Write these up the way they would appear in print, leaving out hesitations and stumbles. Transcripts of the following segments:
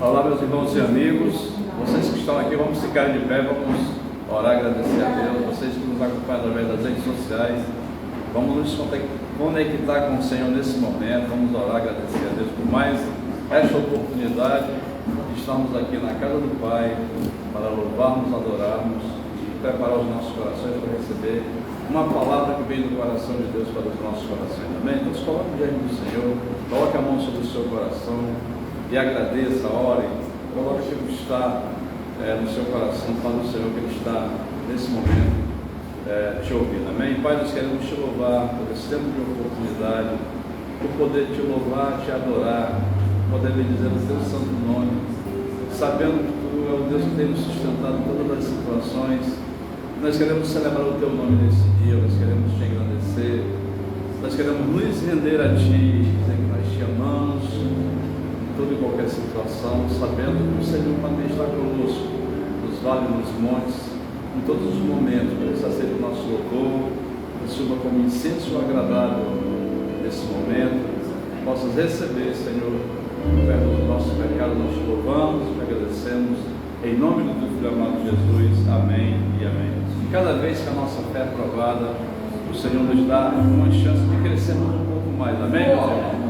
Olá, meus irmãos e amigos, vocês que estão aqui, vamos ficar de pé, vamos orar, agradecer a Deus. Vocês que nos acompanham através das redes sociais, vamos nos conectar com o Senhor nesse momento, vamos orar, agradecer a Deus por mais esta oportunidade de estarmos aqui na casa do Pai para louvarmos, adorarmos e preparar os nossos corações para receber uma palavra que vem do coração de Deus para os nossos corações. Amém? Então, coloque diante do Senhor, coloque a mão sobre o seu coração e agradeça, ore, coloque o que está no seu coração, fala o Senhor que Ele está nesse momento te ouvindo. Amém? Pai, nós queremos te louvar por esse tempo de oportunidade, por poder te louvar, te adorar, poder dizer o teu santo nome, sabendo que tu é o Deus que tem nos sustentado em todas as situações. Nós queremos celebrar o teu nome nesse dia, nós queremos te agradecer, nós queremos nos render a ti, dizer que nós te amamos em toda e qualquer situação, sabendo que o Senhor também está conosco, nos vales, nos montes, em todos os momentos. Por isso aceita o nosso louvor, que suba como incenso agradável nesse momento, que possas receber, Senhor, perdão dos nossos pecados. Nós te louvamos, te agradecemos, em nome do teu Filho amado Jesus, amém e amém. Cada vez que a nossa fé é provada, o Senhor nos dá uma chance de crescermos um pouco mais, amém, meus irmãos?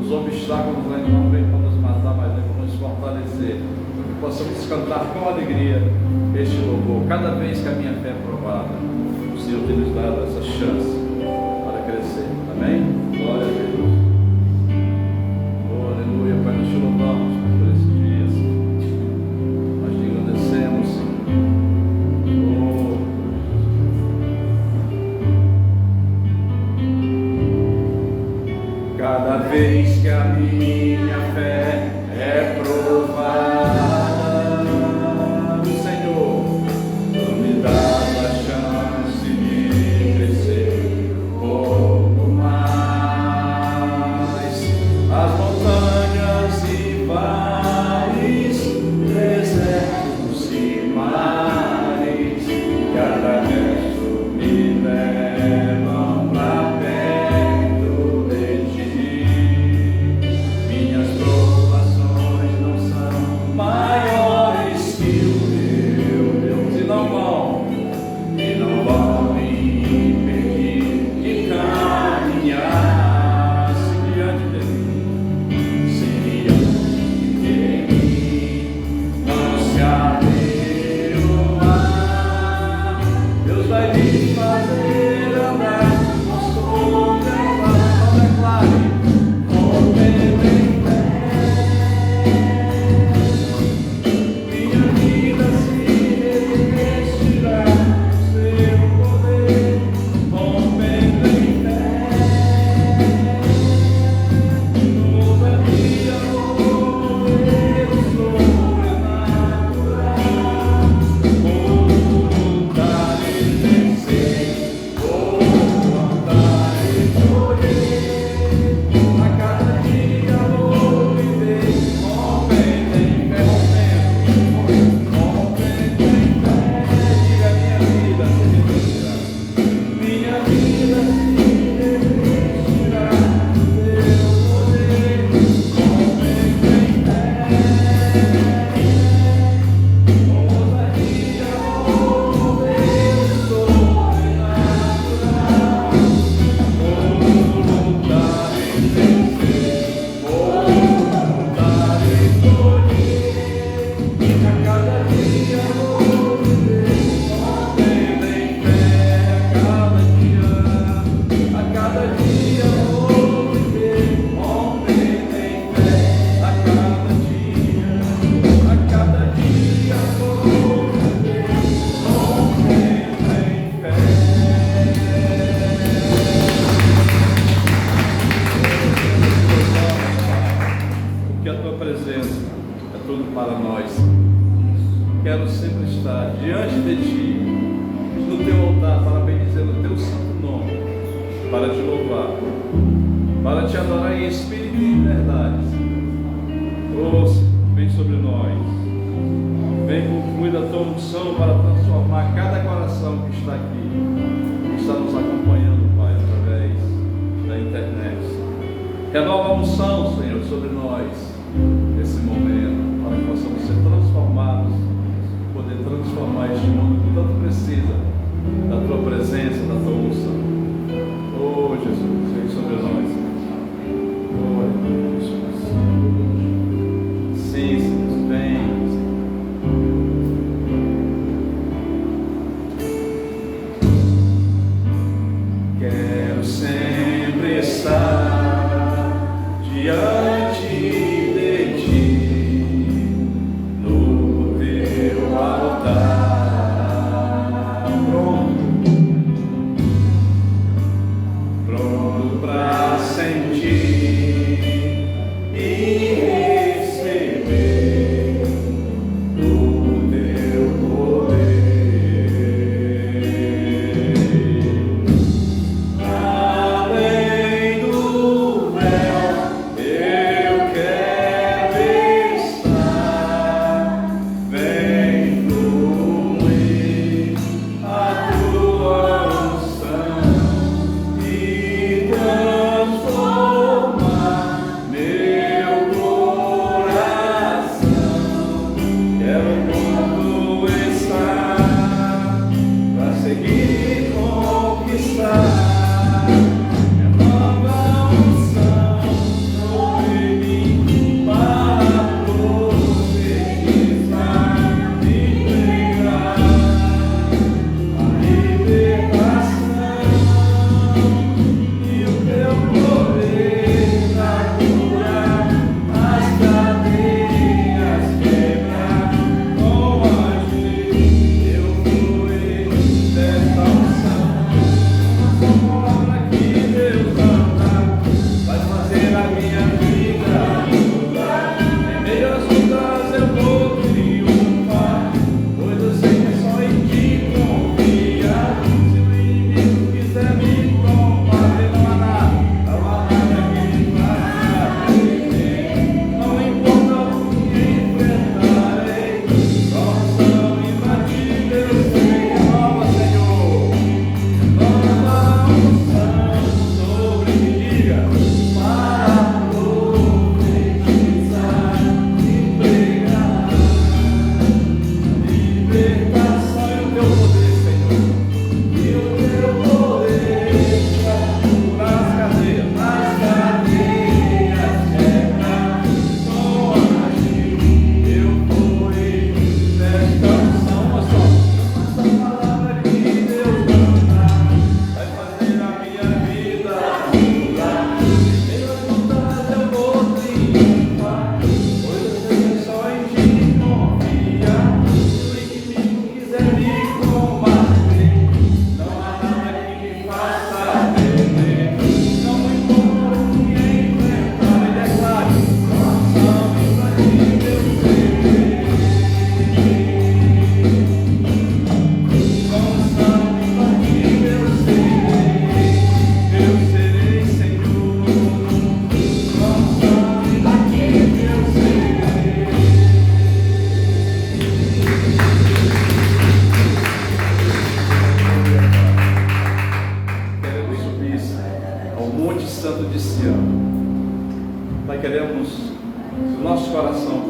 Os obstáculos ainda não vêm para nos matar, mas vêm para nos fortalecer, para que possamos cantar com alegria este louvor. Cada vez que a minha fé é provada, o Senhor tem nos dado essa chance para crescer, amém? Glória a Deus. Oh, aleluia, Pai, nós te louvamos por esse dia, nós te agradecemos, Senhor. Cada vez que a minha fé é provada, o Senhor me dá a chance de crescer um pouco mais. As montanhas e vales, desertos e mares, cada gesto me levam pra perto de ti. Minhas provações não são maiores que o meu Deus, e não vão me impedir de caminhar diante de mim, não se abrir o mar. Deus vai me fazer andar com sombras, não declare, rompendo em pé. Minha vida se revestirá do seu poder, rompendo em pé. Ousadia, mover o sobrenatural, vou lutar e vencer, vou andar e colher. A cada dia vou viver, rompendo em pé, rompendo em pé. Diga, minha vida se revestirá, minha vida se revestirá do teu poder, rompendo em pé. Ousadia, mover o sobrenatural, vou lutar e vencer, vou lutar e colher. A cada dia vou viver, rompendo em pé. A cada dia vou viver, rompendo em pé. A cada dia vou viver, rompendo em pé. Que a tua presença é tudo para nós. Quero sempre estar diante de ti, no teu altar, para bendizer o teu santo nome, para te louvar, para te adorar em espírito e em verdade. Oh, vem sobre nós, vem com cuida da tua unção para transformar cada coração que está aqui, que está nos acompanhando, Pai, através da internet. Renova a unção, Senhor, sobre nós nesse momento, para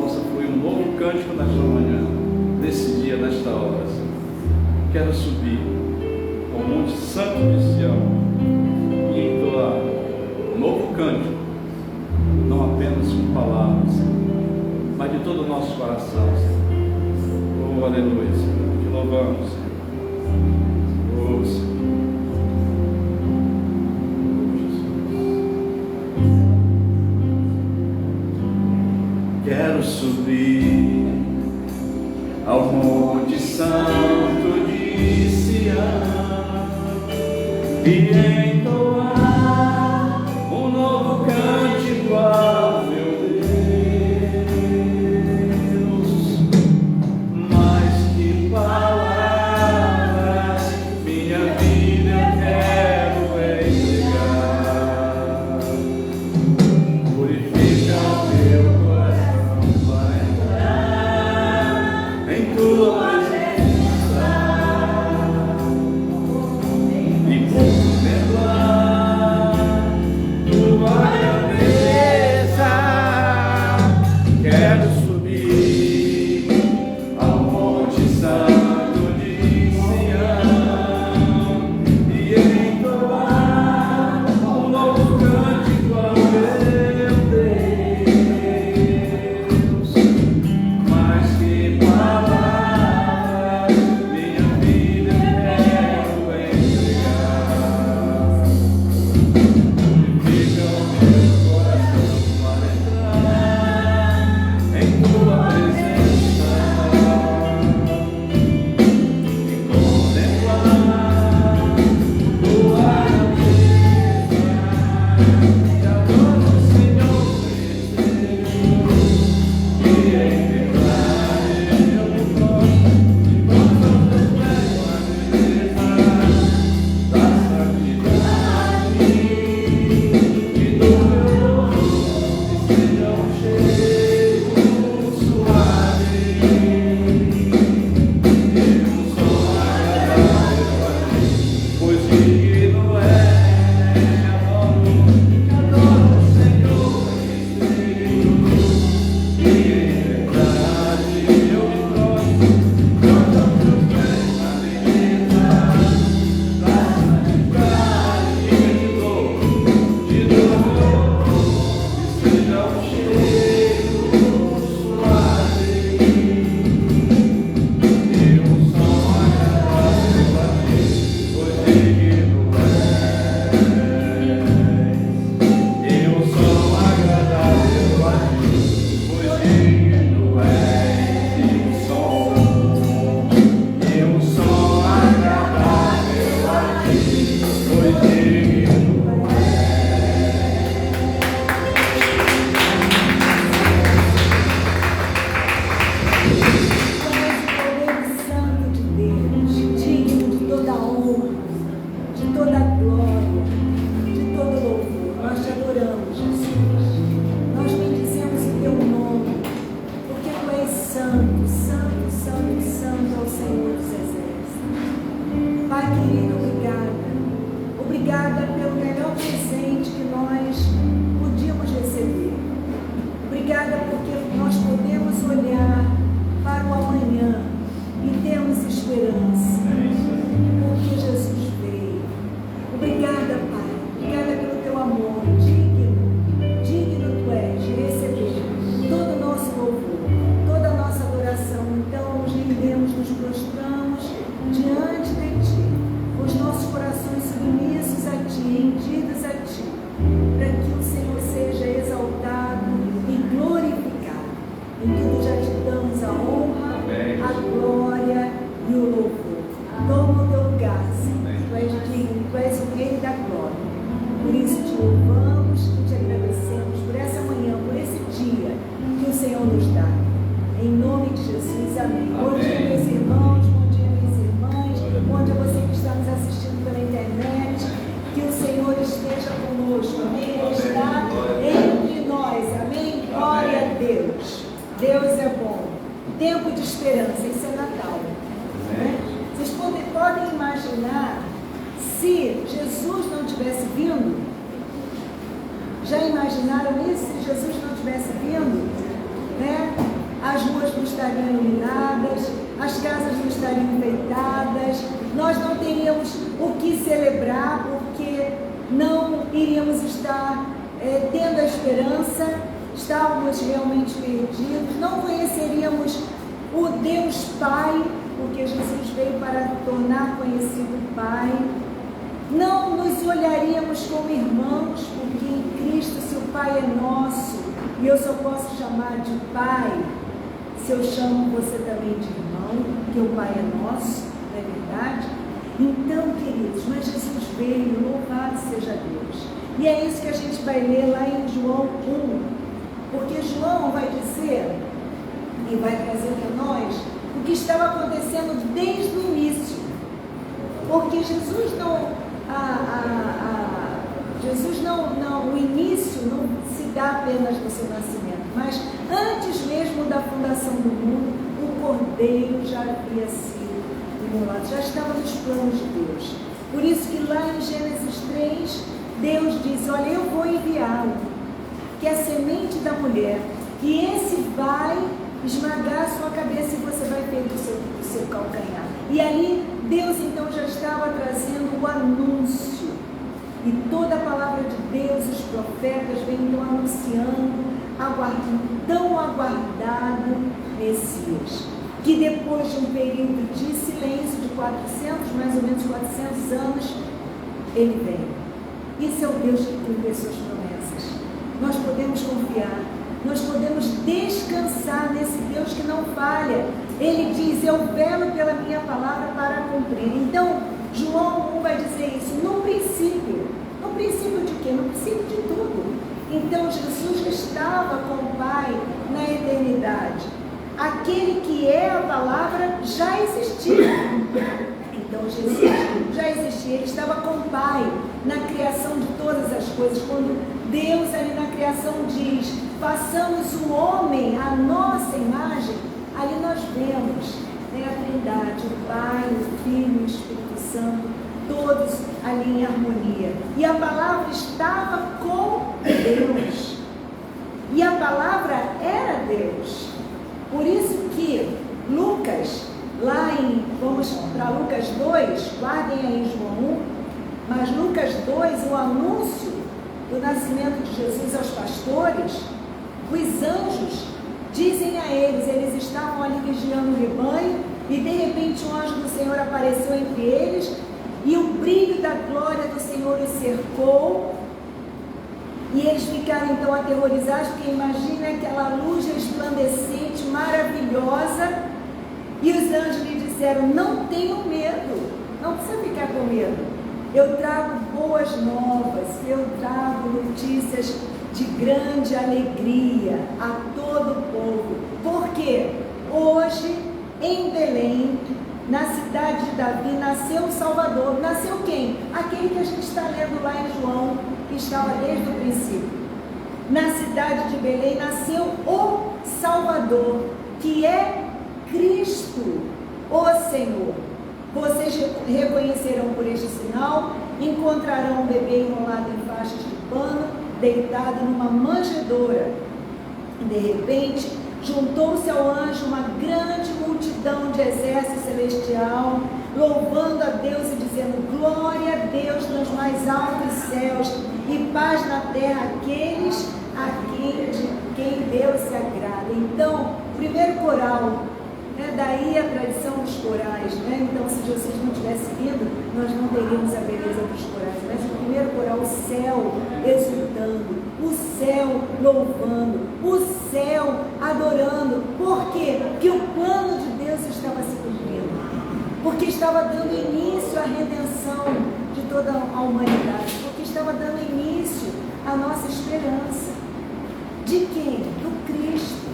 possa fluir um novo cântico nesta manhã, nesse dia, nesta hora, Senhor. Quero subir ao Monte Santo de Sião e entoar um novo cântico, não apenas com palavras, Senhor, mas de todo o nosso coração, Senhor. Oh, aleluia, Senhor. Te louvamos, Senhor. Oh, Senhor. Quero subir ao Monte Santo de Sião e entoar um novo cântico ao meu Deus. Mais que palavras, minha vida eu quero entregar. Purifica o meu Deus é bom. Tempo de esperança, isso é Natal. Né? Vocês podem imaginar se Jesus não tivesse vindo? Já imaginaram isso? Se Jesus não tivesse vindo? Né? as ruas não estariam iluminadas, as casas não estariam enfeitadas, nós não teríamos o que celebrar, porque não iríamos estar tendo a esperança, estávamos realmente perdidos, não conheceríamos o Deus Pai, porque Jesus veio para tornar conhecido o Pai. Não nos olharíamos como irmãos, porque em Cristo, se o Pai é nosso, e eu só posso chamar de Pai, se eu chamo você também de irmão, porque o Pai é nosso, não é verdade? Então, queridos, mas Jesus veio, louvado seja Deus. E é isso que a gente vai ler lá em João 1, porque João vai dizer, e vai trazer para nós, o que estava acontecendo desde o início. Porque Jesus o início não se dá apenas no seu nascimento, mas antes mesmo da fundação do mundo, o Cordeiro já havia sido imolado, já estava nos planos de Deus. Por isso que lá em Gênesis 3, Deus diz, olha, eu vou enviá-lo, que é a semente da mulher, e esse vai esmagar a sua cabeça e você vai ter o seu calcanhar. E ali Deus então já estava trazendo o anúncio. E toda a palavra de Deus, os profetas vêm então anunciando, tão aguardado Messias. Que depois de um período de silêncio de 400, mais ou menos 400 anos, ele vem. Isso é o Deus que cumpre as suas promessas. Nós podemos confiar. Nós podemos descansar nesse Deus que não falha. Ele diz, eu velo pela minha palavra para cumprir. Então, João 1 vai dizer isso, no princípio. No princípio de quê? No princípio de tudo. Então, Jesus estava com o Pai na eternidade. Aquele que é a palavra já existia. Então, Jesus já existia. Ele estava com o Pai na criação de todas as coisas. Quando Deus ali na criação diz, façamos o homem à nossa imagem, ali nós vemos a Trindade, o Pai, o Filho, o Espírito Santo, todos ali em harmonia. E a palavra estava com Deus. E a palavra era Deus. Por isso que Lucas, vamos para Lucas 2, guardem aí João 1, mas Lucas 2, o anúncio do nascimento de Jesus aos pastores, os anjos dizem a eles estavam ali vigiando o rebanho, e de repente um anjo do Senhor apareceu entre eles, e o brilho da glória do Senhor os cercou, e eles ficaram então aterrorizados, porque imagina aquela luz resplandecente, maravilhosa, e os anjos lhe disseram, não tenham medo, não precisa ficar com medo, eu trago boas novas, eu trago notícias de grande alegria a todo o povo, porque hoje em Belém, na cidade de Davi, nasceu o Salvador. Nasceu quem? Aquele que a gente está lendo lá em João, que estava desde o princípio. Na cidade de Belém nasceu o Salvador, que é Cristo, o Senhor. Vocês reconhecerão por este sinal, encontrarão um bebê enrolado em faixas de pano, deitado numa manjedoura. De repente, juntou-se ao anjo uma grande multidão de exército celestial, louvando a Deus e dizendo, glória a Deus nos mais altos céus e paz na terra àqueles a quem Deus se agrada. Então, o primeiro coral, daí a tradição dos corais, Então, se Jesus não tivesse vindo, nós não teríamos a beleza dos corais, mas o primeiro coral, o céu exultando, o céu louvando, o céu adorando. Por quê? Porque o plano de Deus estava se cumprindo, porque estava dando início à redenção de toda a humanidade, porque estava dando início à nossa esperança. De quem? Do Cristo.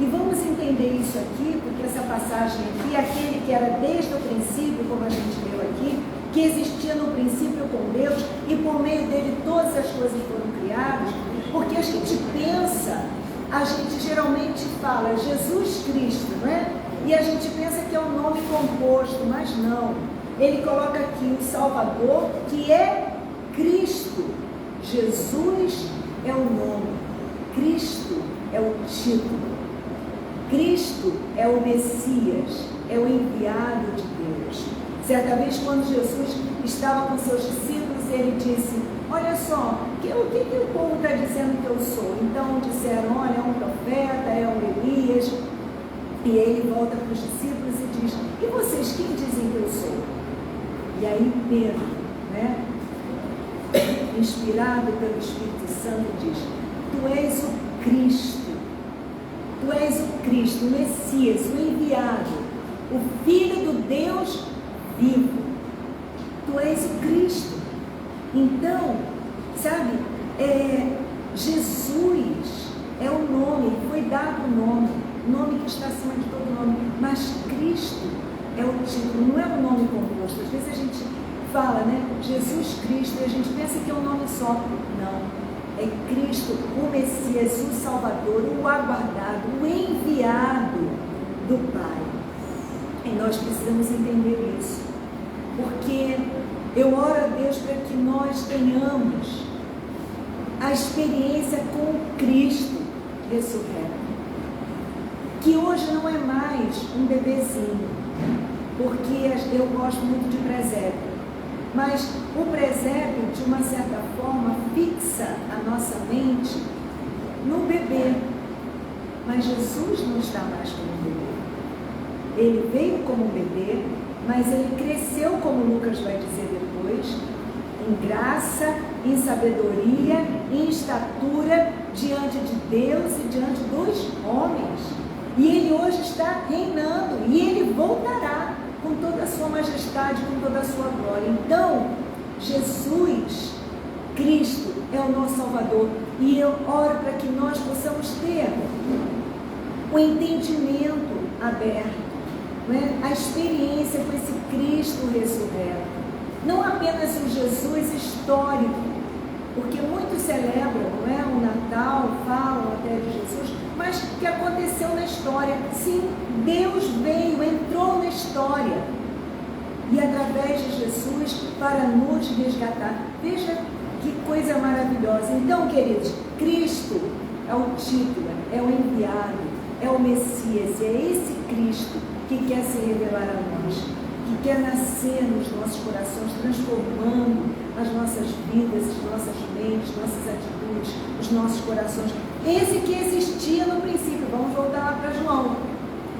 E vamos entender isso aqui, porque essa passagem aqui, aquele que era desde o princípio, como a gente leu aqui, que existia no princípio com Deus, e por meio dele todas as coisas foram criadas, porque a gente pensa, a gente geralmente fala Jesus Cristo, E a gente pensa que é um nome composto, mas não. Ele coloca aqui o Salvador, que é Cristo. Jesus é o nome, Cristo é o título. Cristo é o Messias, é o enviado de Deus. Certa vez, quando Jesus estava com seus discípulos, ele disse: olha só, o que o povo está dizendo que eu sou? Então disseram: olha, é um profeta, é um Elias. E ele volta para os discípulos e diz: e vocês, quem dizem que eu sou? E aí Pedro, né, inspirado pelo Espírito Santo, diz: tu és o Cristo. Tu és o Cristo, o Messias, o enviado, o Filho do Deus vivo. Tu és o Cristo. Então, sabe, Jesus é o nome, foi dado o nome que está acima de todo nome, mas Cristo é o título, não é um nome composto. Às vezes a gente fala, né, Jesus Cristo, e a gente pensa que é um nome só. Não. É Cristo, o Messias, o Salvador, o aguardado, o enviado do Pai. E nós precisamos entender isso, porque eu oro a Deus para que nós tenhamos a experiência com Cristo ressurreto, que hoje não é mais um bebezinho, porque eu gosto muito de presépio. Mas o presépio, de uma certa forma, fixa a nossa mente no bebê. Mas Jesus não está mais como um bebê. Ele veio como um bebê, mas ele cresceu, como Lucas vai dizer depois, em graça, em sabedoria, em estatura, diante de Deus e diante dos homens. E ele hoje está reinando, e ele voltará com toda a sua majestade, com toda a sua glória. Então, Jesus, Cristo, é o nosso Salvador. E eu oro para que nós possamos ter o entendimento aberto, né? A experiência com esse Cristo ressurreto. Não apenas o Jesus histórico, porque muitos celebram, não é, o Natal, falam até de Jesus, mas que aconteceu na história. Sim, Deus veio, entrou na história, e através de Jesus para nos resgatar. Veja que coisa maravilhosa. Então, queridos, Cristo é o título, é o enviado, é o Messias, é esse Cristo que quer se revelar a nós, que quer nascer nos nossos corações, transformando as nossas vidas, as nossas mentes, nossas atitudes, os nossos corações. Esse que existia no princípio, vamos voltar lá para João,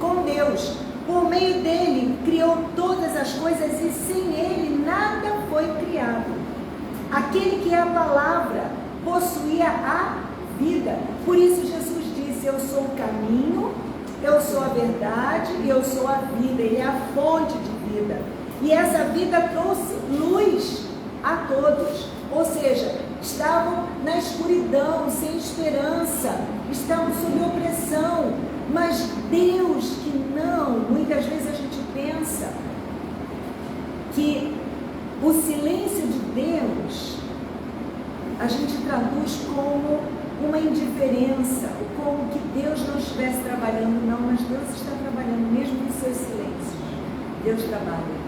com Deus, por meio dele criou todas as coisas e sem ele nada foi criado. Aquele que é a palavra possuía a vida. Por isso Jesus disse: eu sou o caminho, eu sou a verdade e eu sou a vida. Ele é a fonte de vida. E essa vida trouxe luz a todos. Ou seja, estavam na escuridão, sem esperança, estavam sob opressão. Mas Deus que não, muitas vezes a gente pensa que o silêncio de Deus a gente traduz como uma indiferença, como que Deus não estivesse trabalhando. Não, mas Deus está trabalhando mesmo em seus silêncios. Deus trabalha.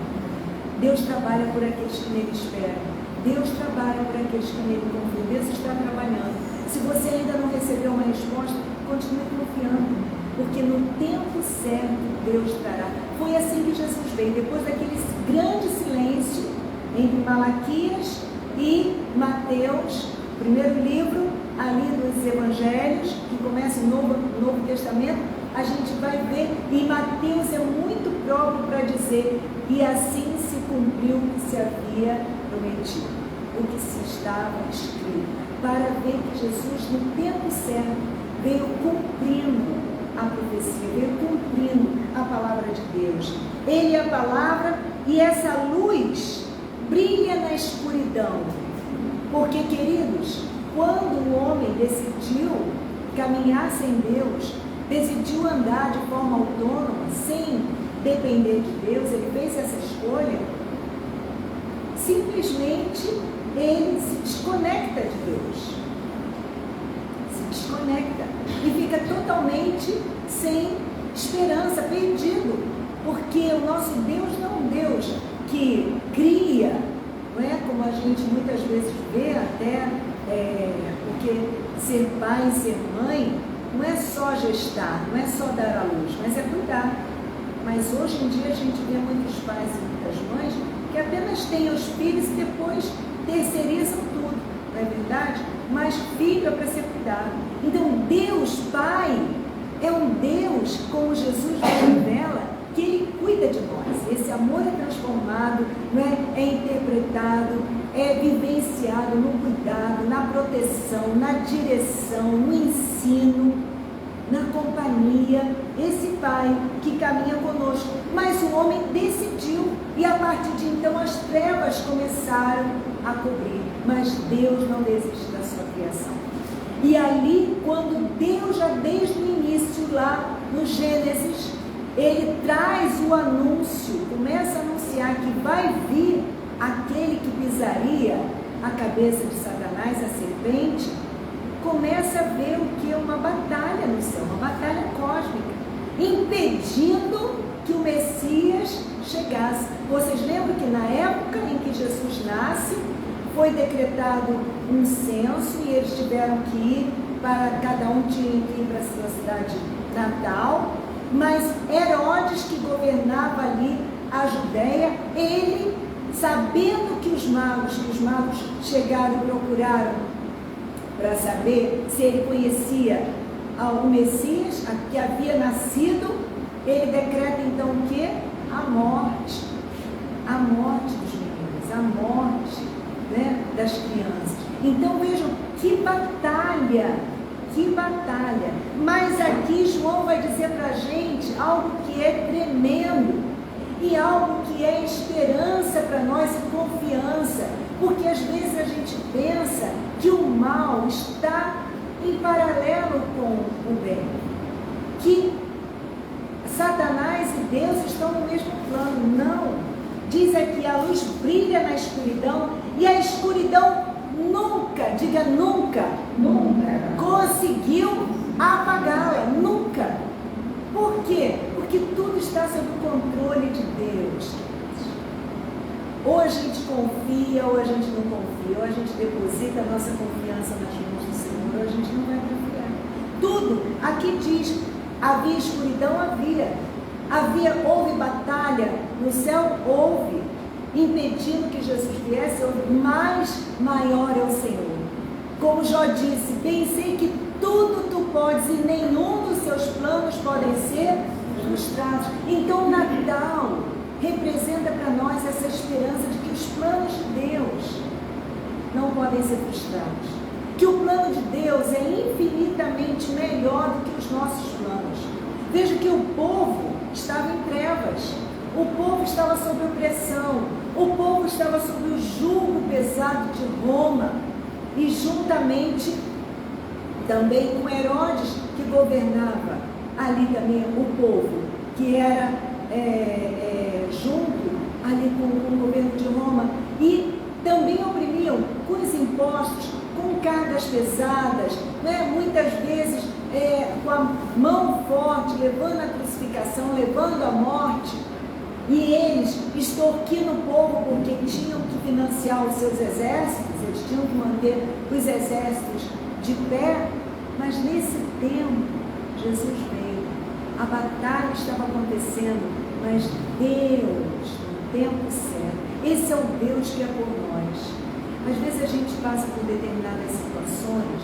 Deus trabalha por aqueles que nele esperam. Deus trabalha por aqueles que nele confiam. Deus está trabalhando. Se você ainda não recebeu uma resposta, continue confiando, porque no tempo certo Deus trará. Foi assim que Jesus veio, depois daquele grande silêncio entre Malaquias e Mateus, primeiro livro ali dos Evangelhos, que começa o Novo Testamento. A gente vai ver, e Mateus é muito próprio para dizer: e assim se cumpriu o que se havia prometido, o que se estava escrito, para ver que Jesus, no tempo certo, veio cumprindo a profecia, veio cumprindo a palavra de Deus. Ele é a palavra, e essa luz brilha na escuridão. Porque, queridos, quando o homem decidiu caminhar sem Deus, decidiu andar de forma autônoma, sem depender de Deus, ele fez essa escolha, simplesmente ele se desconecta de Deus. Se desconecta e fica totalmente sem esperança, perdido. Porque o nosso Deus não é um Deus que cria, não é como a gente muitas vezes vê, até porque ser pai e ser mãe não é só gestar, não é só dar à luz, mas é cuidar. Mas hoje em dia a gente vê muitos pais e muitas mães que apenas têm os filhos e depois terceirizam tudo, não é verdade? Mas filho é para ser cuidado. Então Deus Pai é um Deus, como Jesus revela, que Ele cuida de nós. Esse amor é transformado, não é? É interpretado, é vivenciado no cuidado, na proteção, na direção, no ensino, na companhia. Esse Pai que caminha conosco. Mas o homem decidiu, e a partir de então as trevas começaram a cobrir. Mas Deus não desiste da sua criação. E ali, quando Deus, já desde o início, lá no Gênesis, Ele traz o anúncio, começa a anunciar que vai vir aquele que pisaria a cabeça de Satanás, a serpente, começa a ver o que é uma batalha no céu, uma batalha cósmica, impedindo que o Messias chegasse. Vocês lembram que na época em que Jesus nasce, foi decretado um censo e eles tiveram que ir, para cada um tinha que ir para a sua cidade natal, mas Herodes, que governava ali a Judéia, ele, sabendo que os magos chegaram e procuraram para saber se ele conhecia o Messias, que havia nascido, ele decreta então o quê? A morte dos meninos, a morte, né, das crianças. Então vejam que batalha, mas aqui João vai dizer para a gente algo que é tremendo e algo que é esperança para nós e confiança, porque às vezes a gente pensa que o mal está em paralelo com o bem, que Satanás e Deus estão no mesmo plano. Não, diz aqui, a luz brilha na escuridão e a escuridão nunca, diga nunca, conseguiu apagá-la, nunca. Por quê? Porque tudo está sob o controle de Deus. Ou a gente confia, ou a gente não confia, ou a gente deposita a nossa confiança nas mãos do Senhor, ou a gente não vai confiar. Tudo, aqui diz, havia escuridão, houve batalha, no céu houve, impedindo que Jesus viesse, mas maior é o Senhor. Como Jó disse, bem sei que tudo tu podes e nenhum dos seus planos podem ser frustrados. Então Natal representa para nós essa esperança de que os planos de Deus não podem ser frustrados. Que o plano de Deus é infinitamente melhor do que os nossos planos. Veja que o povo estava em trevas, o povo estava sob opressão, o povo estava sob o jugo pesado de Roma, e juntamente também com Herodes, que governava ali também o povo, que era junto ali com o governo de Roma, e também oprimiam com os impostos, com cargas pesadas, né? Muitas vezes com a mão forte, levando a crucificação, levando a morte, e eles extorquindo o povo porque tinham que financiar os seus exércitos, eles tinham que manter os exércitos de pé. Mas nesse tempo, Jesus veio, a batalha estava acontecendo, mas Deus, no tempo certo, esse é o Deus que é por nós. Às vezes a gente passa por determinadas situações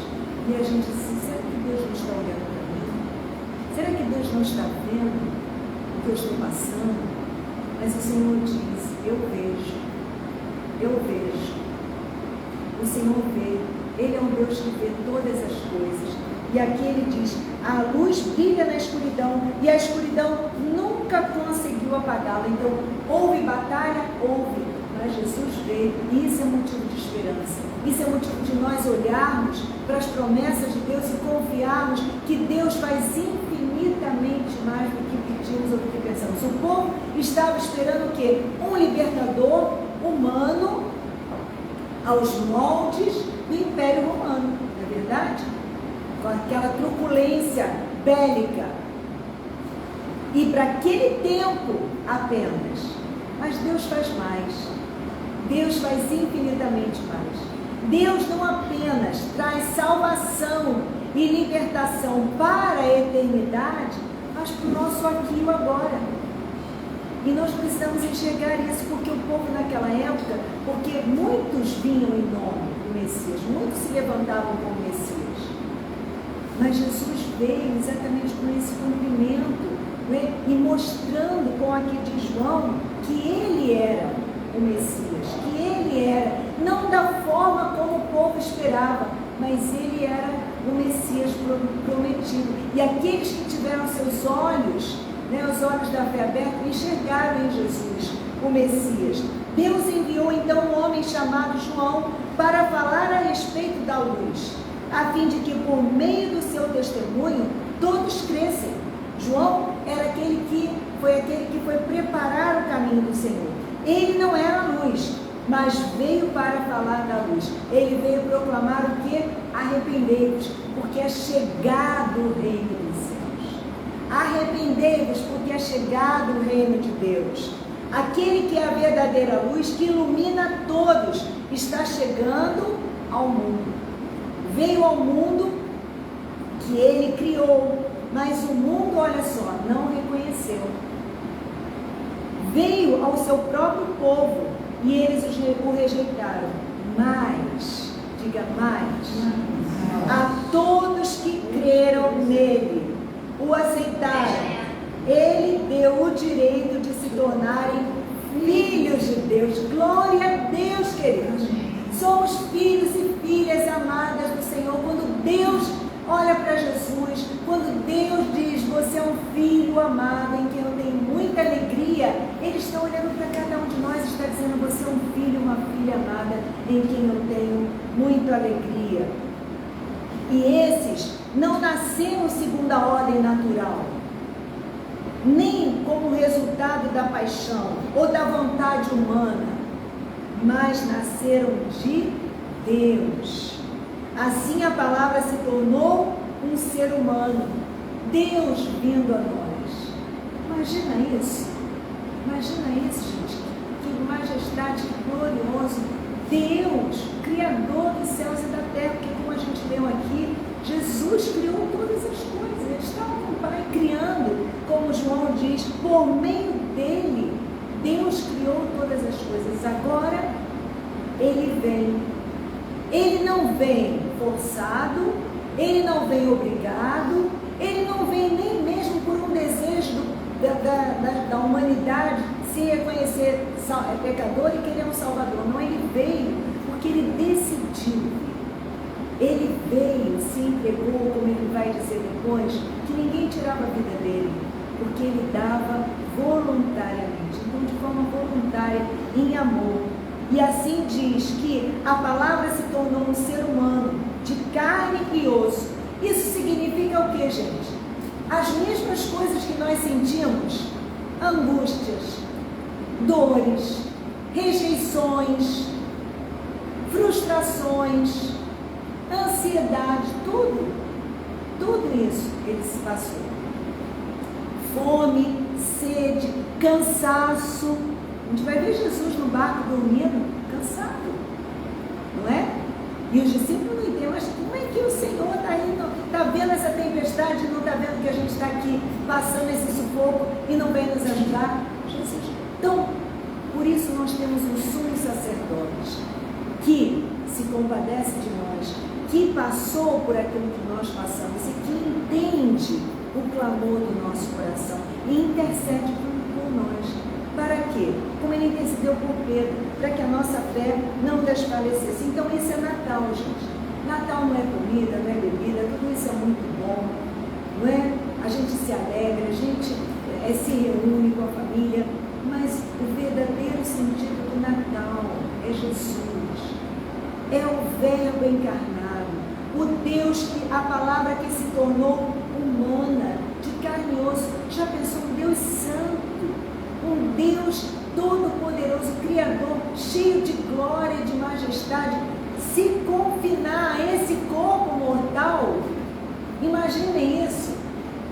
e a gente diz, será que Deus não está olhando para mim? Será que Deus não está vendo o que eu estou passando? Mas o Senhor diz, eu vejo. O Senhor vê, Ele é um Deus que vê todas as coisas. E aqui Ele diz, a luz brilha na escuridão e a escuridão nunca conseguiu apagá-la. Então, houve batalha? Houve, mas Jesus veio, e isso é motivo de esperança. Isso é motivo de nós olharmos para as promessas de Deus e confiarmos que Deus faz infinitamente mais do que pedimos ou do que pensamos. O povo estava esperando o quê? Um libertador humano aos moldes do Império Romano, não é verdade? Com aquela truculência bélica. E para aquele tempo apenas. Mas Deus faz mais. Deus faz infinitamente mais. Deus não apenas traz salvação e libertação para a eternidade, mas para o nosso aqui e o agora. E nós precisamos enxergar isso, porque o povo naquela época, porque muitos vinham em nome do Messias, muitos se levantavam com o Messias, mas Jesus veio exatamente com esse cumprimento, né? E mostrando com aqui de João que ele era o Messias, que ele era, não da forma como o povo esperava, mas ele era o Messias prometido. E aqueles que tiveram seus olhos, né, os olhos da fé abertos, enxergaram em Jesus o Messias. Deus enviou então um homem chamado João para falar a respeito da luz, a fim de que por meio do seu testemunho todos crescem. João era aquele que foi preparar o caminho do Senhor. Ele não era a luz, mas veio para falar da luz. Ele veio proclamar o que? Arrependei-vos, porque é chegado o reino dos céus. Arrependei-vos, porque é chegado o reino de Deus. Aquele que é a verdadeira luz, que ilumina todos, está chegando ao mundo. Veio ao mundo que ele criou, mas o mundo, olha só, não reconheceu. Veio ao seu próprio povo e eles o rejeitaram. Mas, diga mais, a todos que creram nele, o aceitaram, ele deu o direito de se tornarem filhos de Deus. Glória a Deus, queridos. Somos filhos e filhas amadas do Senhor. Quando Deus olha para Jesus, quando Deus diz, você é um filho amado em quem eu tenho muita alegria, Ele está olhando para cada um de nós e está dizendo, você é um filho, uma filha amada em quem eu tenho muita alegria. E esses não nasceram segundo a ordem natural, nem como resultado da paixão ou da vontade humana, mas nasceram de Deus. Assim a palavra se tornou um ser humano, Deus vindo a nós. Imagina isso, gente, que majestade, que glorioso, Deus, Criador dos céus e da terra, porque como a gente leu aqui, Jesus criou todas as coisas, Ele estava com o Pai criando, como João diz, por meio dele, Deus criou todas as coisas. Agora, Ele vem. Ele não vem forçado, Ele não vem obrigado, Ele não vem nem mesmo por um desejo da humanidade se reconhecer pecador e querer um Salvador. Não, Ele veio porque Ele decidiu. Ele veio, se entregou, como Ele vai dizer depois, que ninguém tirava a vida dele, porque Ele dava voluntariamente, então de forma voluntária, em amor. E assim diz que a palavra se tornou um ser humano, de carne e osso. Isso significa o que, gente? As mesmas coisas que nós sentimos, angústias, dores, rejeições, frustrações, ansiedade, tudo isso ele se passou. Fome, sede, cansaço. A gente vai ver Jesus no barco dormindo, cansado, não é? E os discípulos não entendem, mas como é que o Senhor está indo, está vendo essa tempestade, não está vendo que a gente está aqui passando esse sufoco e não vem nos ajudar? Jesus. Então, por isso nós temos um sumo sacerdote que se compadece de nós, que passou por aquilo que nós passamos e que entende o clamor do nosso coração e intercede por nós. Para quê? Como Ele intercedeu por Pedro, para que a nossa fé não desfalecesse. Então isso é Natal, gente. Natal não é comida, não é bebida, tudo isso é muito bom, não é? A gente se alegra, a gente se reúne com a família, mas o verdadeiro sentido do Natal é Jesus, é o Verbo encarnado, o Deus que, a palavra que se tornou humana, de carne e osso. Já pensou? Um Deus santo, um Deus todo-poderoso, Criador, cheio de glória e de majestade, se confinar a esse corpo mortal. Imaginem isso,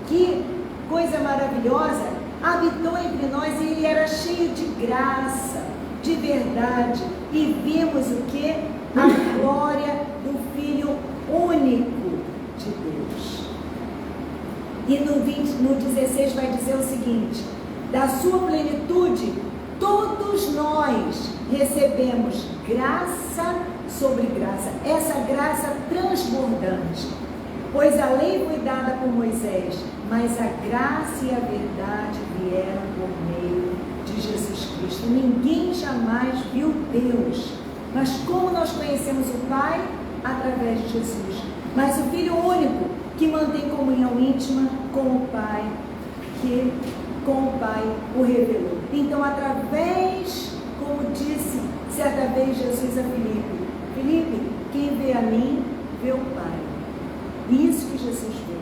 que coisa maravilhosa, habitou entre nós e Ele era cheio de graça, de verdade, e vimos o que? A glória do Filho único de Deus. E no 16 vai dizer o seguinte: da sua plenitude, todos nós recebemos graça sobre graça, essa graça transbordante. Pois a lei foi dada por Moisés, mas a graça e a verdade vieram por meio de Jesus Cristo. Ninguém jamais viu Deus, mas como nós conhecemos o Pai? Através de Jesus. Mas o Filho único, que mantém comunhão íntima com o Pai, que com o Pai o revelou. Então, através, como disse certa vez Jesus a Filipe: Filipe, quem vê a mim, vê o Pai. Isso que Jesus veio.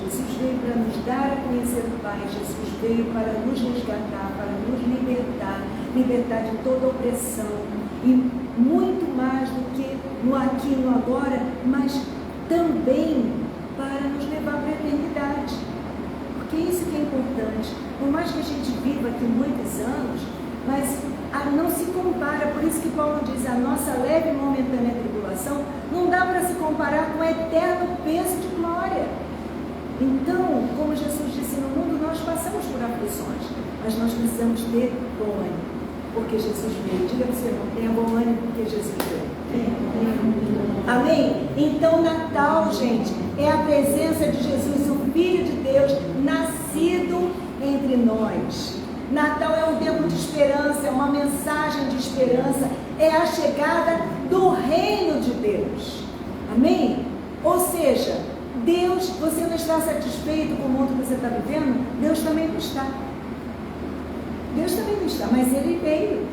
Jesus veio para nos dar a conhecer o Pai. Jesus veio para nos resgatar, para nos libertar de toda opressão. E muito mais do que no aqui e no agora, mas também para nos levar para a eternidade. Porque isso que é importante. Por mais que a gente viva aqui muitos anos, mas não se compara. Por isso que Paulo diz: a nossa leve e momentânea tribulação não dá para se comparar com o eterno peso de glória. Então, como Jesus disse, no mundo nós passamos por aflições, mas nós precisamos ter bom ânimo, porque Jesus veio. Diga para o seu irmão: tenha bom ânimo, porque Jesus veio. Amém? Então, Natal, gente, é a presença de Jesus, o Filho de Deus, nascido entre nós. Natal é um tempo de esperança, é uma mensagem de esperança, é a chegada do reino de Deus. Amém? Ou seja, Deus, você não está satisfeito com o mundo que você está vivendo? Deus também não está. Deus também não está, mas Ele veio.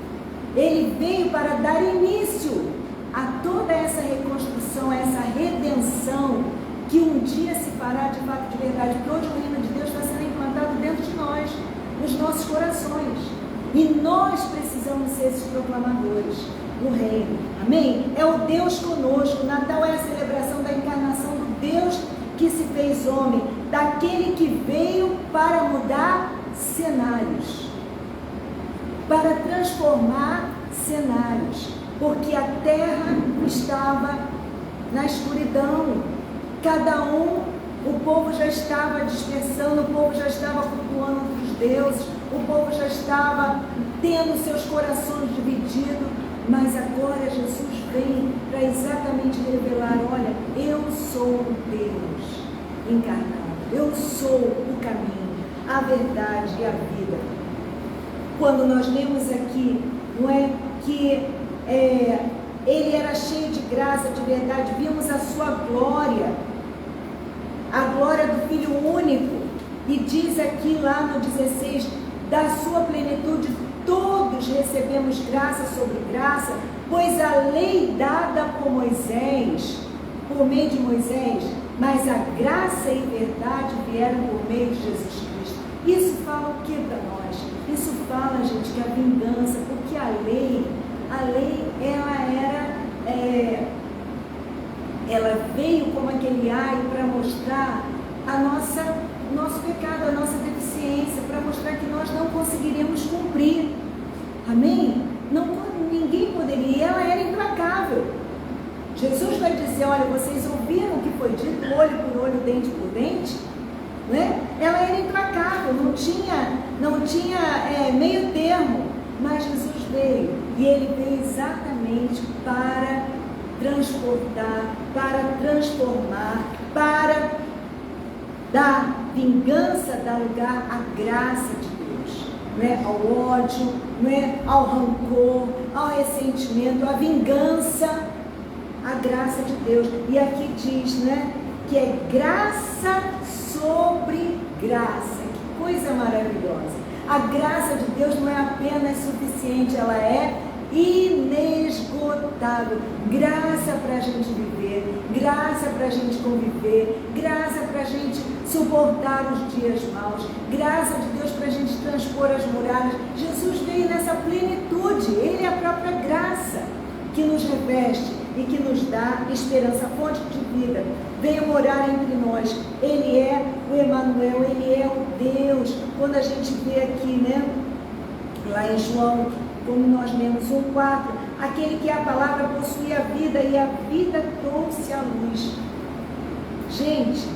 Ele veio para dar início a toda essa reconstrução, a essa redenção, que um dia se fará de fato de verdade, porque hoje o reino de Deus está sendo implantado dentro de nós, nos nossos corações. E nós precisamos ser esses proclamadores do reino. Amém? É o Deus conosco. Natal é a celebração da encarnação do Deus que se fez homem, daquele que veio para mudar cenários, para transformar cenários, porque a terra estava na escuridão. Cada um, o povo já estava dispersando, o povo já estava cultuando outros deuses, o povo já estava tendo seus corações divididos, mas agora Jesus vem para exatamente revelar: olha, eu sou o Deus encarnado, eu sou o caminho, a verdade e a vida. Quando nós lemos aqui, não é que ele era cheio de graça, de verdade, vimos a sua glória, a glória do Filho único, e diz aqui lá no 16, da sua plenitude todos recebemos graça sobre graça, pois a lei dada por Moisés, por meio de Moisés, mas a graça e verdade vieram por meio de Jesus Cristo. Isso fala o que para nós? Isso fala, gente, que a vingança, porque a lei ela veio como aquele aio para mostrar nosso pecado, a nossa deficiência, para mostrar que nós não conseguiríamos cumprir. Amém? Ninguém poderia, e ela era implacável. Jesus vai dizer: olha, vocês ouviram o que foi dito, olho por olho, dente por dente, né? Ela era implacável, não tinha meio termo, mas Jesus veio, e Ele veio exatamente para transportar, para transformar, para dar vingança, dar lugar à graça de Deus, não é? Ao ódio, não é? Ao rancor, ao ressentimento, à vingança, a graça de Deus. E aqui diz, né, que é graça sobre graça. Que coisa maravilhosa! A graça de Deus não é apenas suficiente, ela é inesgotável. Graça para a gente viver, graça para a gente conviver, graça para a gente suportar os dias maus, graça de Deus para a gente transpor as muralhas. Jesus veio nessa plenitude, Ele é a própria graça que nos reveste e que nos dá esperança, fonte de vida. Veio morar entre nós. Ele é o Emanuel, Ele é o Deus. Quando a gente vê aqui, né, lá em João, como nós lemos 1,4, aquele que é a palavra possui a vida, e a vida trouxe a luz. Gente,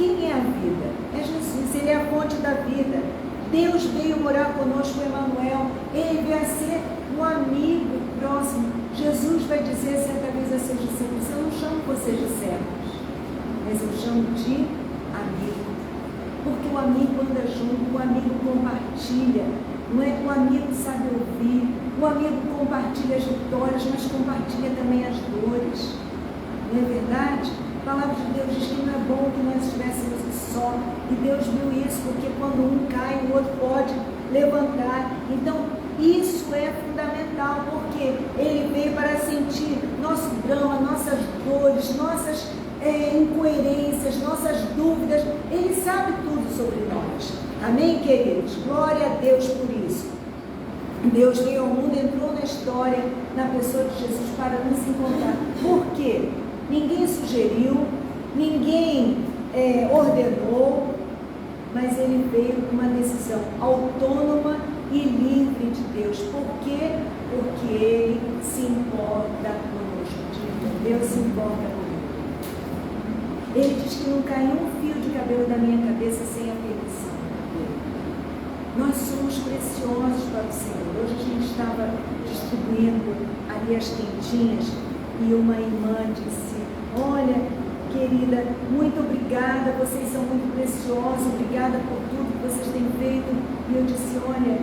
Quem é a vida? É Jesus, Ele é a fonte da vida. Deus veio morar conosco, Emmanuel. Ele veio a ser um amigo próximo. Jesus vai dizer certa vez a seus discípulos: eu não chamo vocês de servos, mas eu chamo de amigo. Porque o amigo anda junto, o amigo compartilha. Não é? O amigo sabe ouvir, o amigo compartilha as vitórias, mas compartilha também as dores. Não é verdade? A palavra de Deus diz que não é bom que nós estivéssemos só. E Deus viu isso, porque quando um cai, o outro pode levantar. Então, isso é fundamental, porque Ele veio para sentir nosso drama, nossas dores, nossas incoerências, nossas dúvidas. Ele sabe tudo sobre nós. Amém, queridos? Glória a Deus por isso. Deus veio ao mundo, entrou na história, na pessoa de Jesus, para nos encontrar. Por quê? Ninguém sugeriu, ninguém ordenou, mas Ele veio com uma decisão autônoma e livre de Deus. Por quê? Porque Ele se importa conosco. Deus se importa conosco. Ele diz que não cai um fio de cabelo da minha cabeça sem a permissão dele. Nós somos preciosos para o Senhor. Hoje a gente estava distribuindo ali as quentinhas e uma irmã disse: olha, querida, muito obrigada, vocês são muito preciosos, obrigada por tudo que vocês têm feito. E eu disse: olha,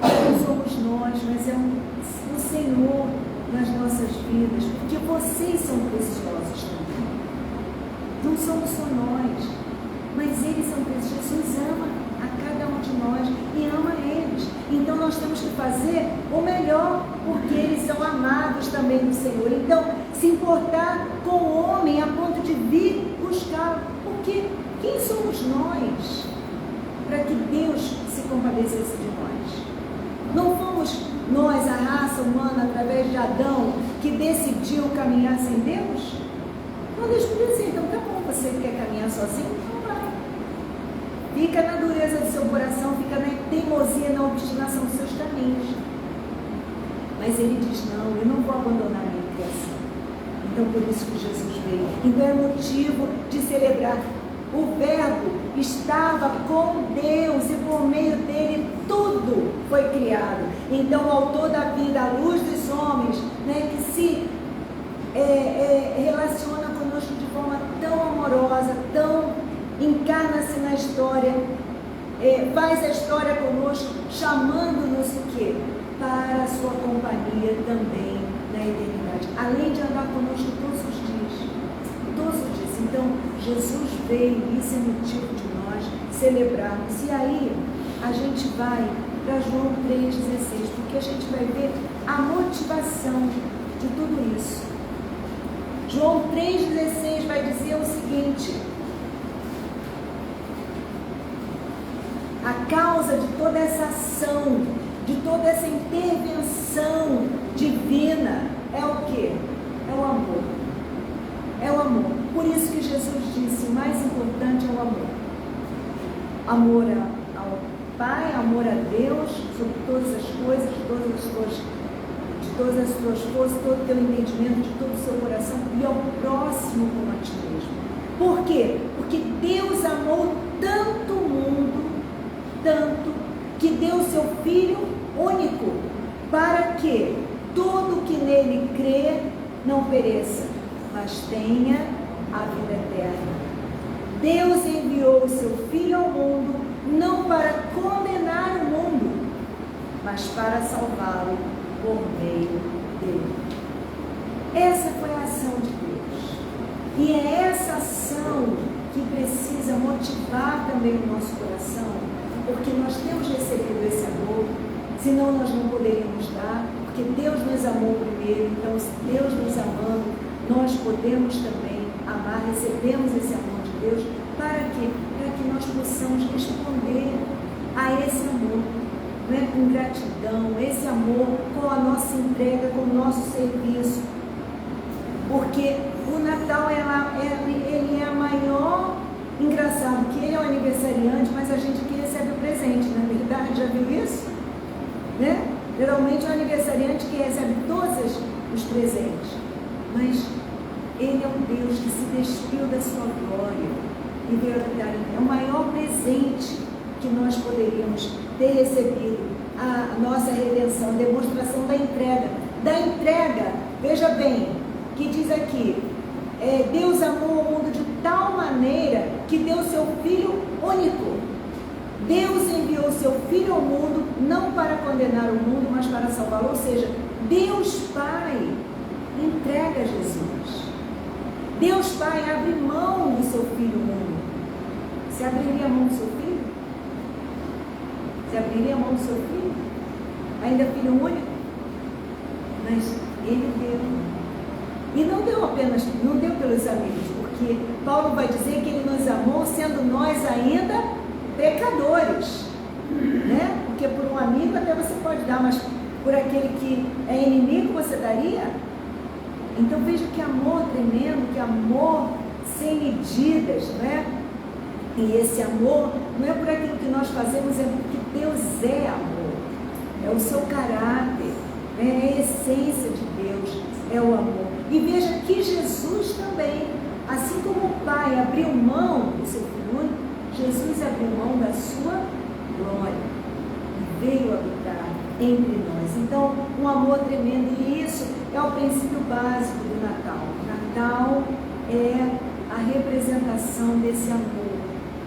não somos nós, mas é o Senhor nas nossas vidas, porque vocês são preciosos também. Não somos só nós, mas eles são preciosos. Jesus ama a cada um de nós e ama eles. Então nós temos que fazer o melhor, porque eles são amados também do Senhor. Então, se importar com o homem a ponto de vir buscar, porque quem somos nós para que Deus se compadecesse de nós? Não fomos nós, a raça humana, através de Adão, que decidiu caminhar sem Deus? Não, Deus podia dizer: então tá bom, você quer caminhar sozinho? Não vai. Fica na dureza do seu coração, fica na teimosia, na obstinação dos seus caminhos. Mas Ele diz: não, eu não vou abandonar a minha criação. Então, por isso que Jesus veio. Então é motivo de celebrar. O Verbo estava com Deus e por meio dele tudo foi criado. Então o autor da vida, a luz dos homens, né, que se relaciona conosco de forma tão amorosa, tão encarna-se na história, faz a história conosco, chamando-nos o quê? Para a sua companhia também na eternidade, além de andar conosco todos os dias. Todos os dias. Então, Jesus veio, isso é motivo de nós celebrarmos. E aí, a gente vai para João 3,16, porque a gente vai ver a motivação de tudo isso. João 3,16 vai dizer o seguinte: a causa de toda essa ação, de toda essa intervenção divina é o quê? É o amor. É o amor. Por isso que Jesus disse: o mais importante é o amor. Amor ao Pai, amor a Deus, sobre todas as coisas, de todas as tuas forças, todo o teu entendimento, de todo o seu coração, e ao próximo como a ti mesmo. Por quê? Porque Deus amou tanto o mundo, tanto, que deu o seu Filho único, para que todo que nele crê não pereça, mas tenha a vida eterna. Deus enviou o seu Filho ao mundo, não para condenar o mundo, mas para salvá-lo por meio dele. Essa foi a ação de Deus. E é essa ação que precisa motivar também o nosso coração, porque nós temos recebido esse amor, senão nós não poderíamos dar, porque Deus nos amou primeiro. Então, se Deus nos amando, nós podemos também amar, recebemos esse amor de Deus, para quê? Para que nós possamos responder a esse amor, né? Com gratidão, esse amor com a nossa entrega, com o nosso serviço. Porque o Natal ele é a maior, engraçado que ele é o aniversariante, mas a gente aqui recebe o presente, não é verdade? Já viu isso? Né? Geralmente é o aniversariante que recebe todos os presentes, mas Ele é um Deus que se despiu da sua glória e veio habitar em mim. É o maior presente que nós poderíamos ter recebido, a nossa redenção, demonstração da entrega. Da entrega, veja bem, que diz aqui, Deus amou o mundo de tal maneira que deu seu Filho único. Deus enviou seu Filho ao mundo, não para condenar o mundo, mas para salvá-lo. Ou seja, Deus Pai entrega Jesus. Deus Pai abre mão do seu Filho ao mundo. Você abriria a mão do seu filho? Você abriria a mão do seu filho? Ainda filho único? Mas ele deu. E não deu pelos amigos, porque Paulo vai dizer que ele nos amou sendo nós ainda pecadores, né? Porque por um amigo até você pode dar, mas por aquele que é inimigo você daria? Então veja que amor tremendo, que amor sem medidas, não é? E esse amor não é por aquilo que nós fazemos, é porque Deus é amor, é o seu caráter, é a essência de Deus, é o amor. E veja que Jesus também, assim como o Pai abriu mão do seu Filho único, Jesus abriu mão da sua glória e veio habitar entre nós. Então, um amor tremendo, e isso é o princípio básico do Natal. O Natal é a representação desse amor,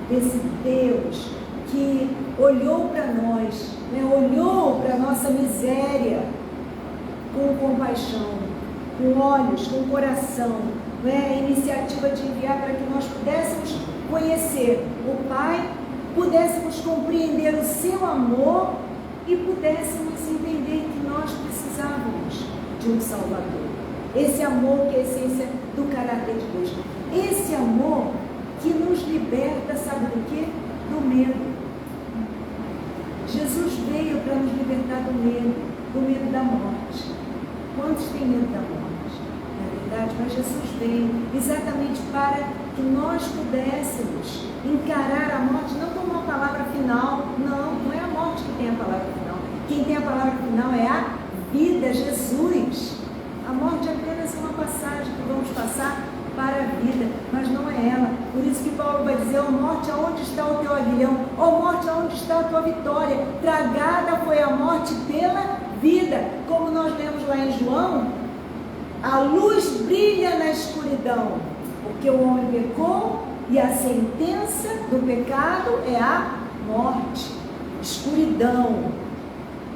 desse Deus que olhou para nós, né? Olhou para a nossa miséria com compaixão, com olhos, com coração, né? A iniciativa de enviar para que nós pudéssemos conhecer o Pai, pudéssemos compreender o seu amor e pudéssemos entender que nós precisávamos de um Salvador. Esse amor que é a essência do caráter de Deus. Esse amor que nos liberta, sabe do quê? Do medo. Jesus veio para nos libertar do medo da morte. Quantos têm medo da morte? Não é verdade? Mas Jesus veio exatamente para que nós pudéssemos encarar a morte não como uma palavra final. Não é a morte que tem a palavra final. Quem tem a palavra final é a vida, Jesus. A morte é apenas uma passagem que vamos passar para a vida, mas não é ela. Por isso que Paulo vai dizer: ó morte, aonde está o teu aguilhão? Ó morte, aonde está a tua vitória? Tragada foi a morte pela vida. Como nós lemos lá em João, a luz brilha na escuridão, porque o homem pecou e a sentença do pecado é a morte. Escuridão.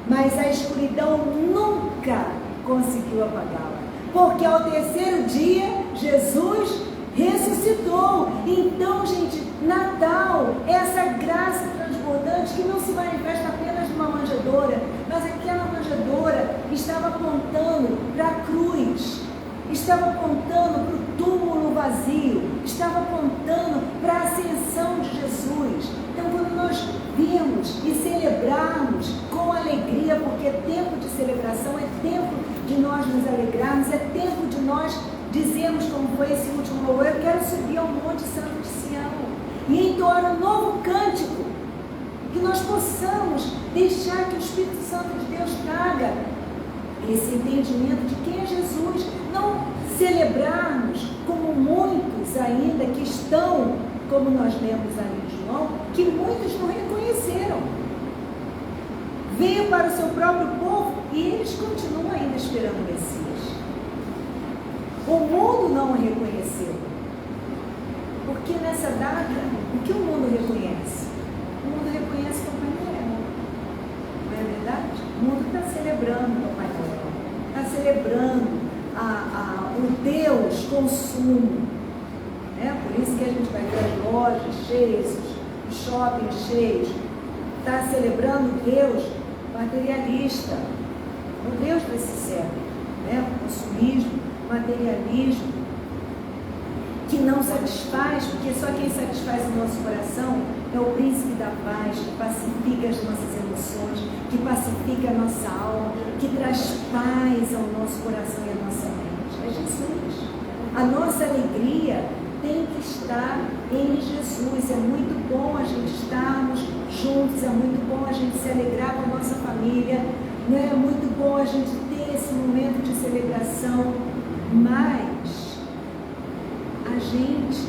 Mas a escuridão nunca conseguiu apagá-la, porque ao terceiro dia Jesus ressuscitou. Então, gente, Natal é essa graça transbordante que não se manifesta apenas numa manjedoura, mas aquela manjedoura estava apontando para a cruz, estava apontando para o túmulo vazio, estava apontando para a ascensão de Jesus. Então, quando nós virmos e celebrarmos com alegria, porque é tempo de celebração, é tempo de nós nos alegrarmos, é tempo de nós dizermos, como foi esse último louvor: eu quero subir ao Monte Santo de Sião e entoar um novo cântico, que nós possamos deixar que o Espírito Santo de Deus traga esse entendimento de quem é Jesus, não celebrarmos como muitos ainda que estão, como nós lemos ali em João, que muitos não reconheceram. Veio para o seu próprio povo e eles continuam ainda esperando o Messias. O mundo não o reconheceu, porque nessa data, o que o mundo reconhece? O mundo reconhece Papai Noel, não é verdade? O mundo está celebrando Papai Noel, está celebrando o Deus consumo, né? Por isso que a gente vai ver as lojas cheias, os shoppings cheios. Está celebrando o Deus materialista, o Deus desse século, né? O consumismo, materialismo, que não satisfaz, porque só quem satisfaz o nosso coração é o príncipe da paz, que pacifica as nossas emoções, que pacifica a nossa alma, que traz paz ao nosso coração e à nossa mente. É Jesus. A nossa alegria tem que estar em Jesus. É muito bom a gente estarmos juntos, é muito bom a gente se alegrar com a nossa família, não é muito bom a gente ter esse momento de celebração, mas a gente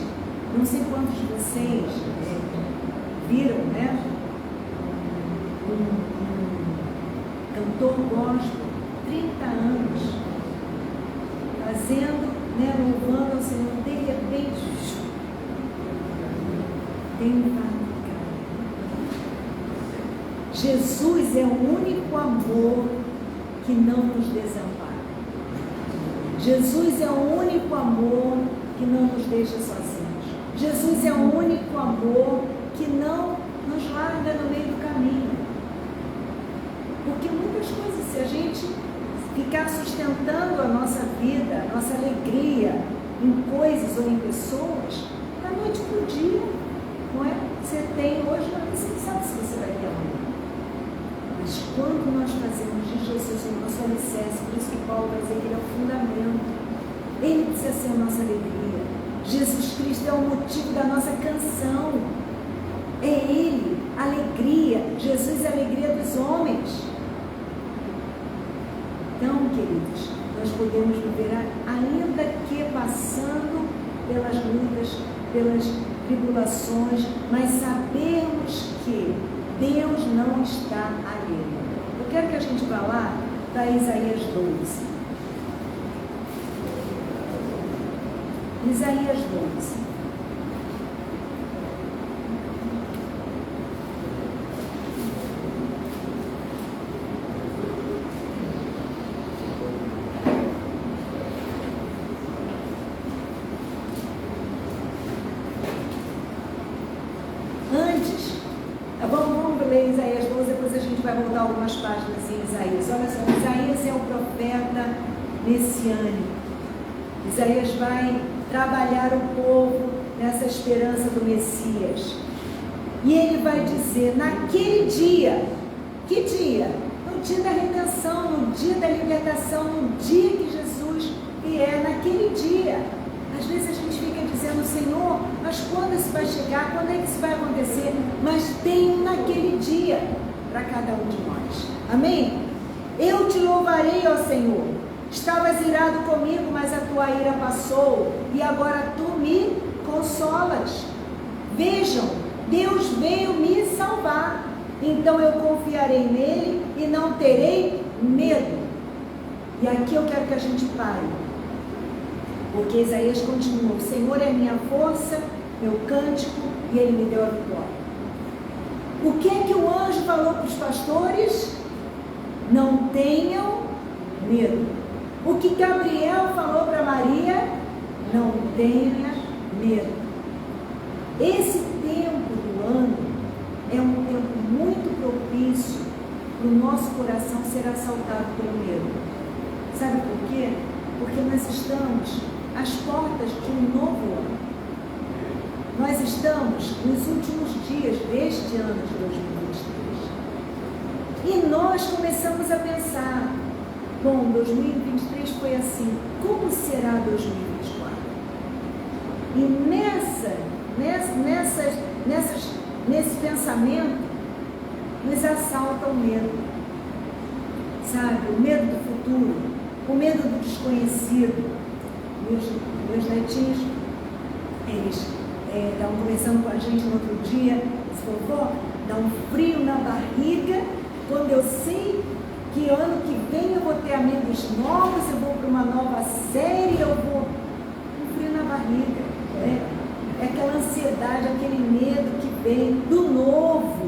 Não sei quantos de vocês viram, né? Um cantor gospel, 30 anos, fazendo, né, louvando ao Senhor, de repente, tem um infarto. Jesus é o único amor que não nos desampara. Jesus é o único amor que não nos deixa sozinhos. Jesus é o único amor que não nos larga no meio do caminho. Porque muitas coisas, se a gente ficar sustentando a nossa vida, a nossa alegria em coisas ou em pessoas, da noite para o dia, não é? Você tem hoje, mas você não sabe se você vai ter amanhã. Mas quando nós fazemos de Jesus o nosso alicerce, por isso que Paulo vai dizer que ele é o fundamento, ele precisa ser a nossa alegria. Jesus Cristo é o motivo da nossa canção. É Ele, a alegria. Jesus é a alegria dos homens. Então, queridos, nós podemos viver ainda que passando pelas lutas, pelas tribulações, mas sabermos que Deus não está alheio. Eu quero que a gente vá lá para Isaías 12. Isaías 12. Vamos ler Isaías 12, depois a gente vai voltar algumas páginas em Isaías. Olha só, Isaías é o profeta messiânico. Isaías vai trabalhar o povo nessa esperança do Messias. E ele vai dizer, naquele dia, que dia? No dia da redenção, no dia da libertação, no dia que Jesus vier, naquele dia. Às vezes a gente fica dizendo, Senhor, mas quando isso vai chegar? Quando é que isso vai acontecer? Mas tem naquele dia para cada um de nós. Amém? Eu te louvarei, ó Senhor. Estavas irado comigo, mas a tua ira passou e agora tu me consolas. Vejam, Deus veio me salvar. Então eu confiarei nele e não terei medo. E aqui eu quero que a gente pare. Porque Isaías continua, o Senhor é minha força, meu cântico, e Ele me deu a vitória. O que é que o anjo falou para os pastores? Não tenham medo. O que Gabriel falou para Maria? Não tenha medo. Esse tempo do ano é um tempo muito propício para o nosso coração ser assaltado pelo medo. Sabe por quê? Porque nós estamos às portas de um novo ano. Nós estamos nos últimos dias deste ano de 2023. E nós começamos a pensar, bom, 2023 foi assim, como será 2024? E nesse pensamento nos assalta o medo. Sabe, o medo do futuro, o medo do desconhecido. Meus netinhos, eles estavam conversando com a gente no outro dia, eles falaram, vó, dá um frio na barriga, quando eu sei que ano que vem eu vou ter amigos novos, eu vou para uma nova série, eu vou... Um frio na barriga, né? É aquela ansiedade, aquele medo que vem do novo.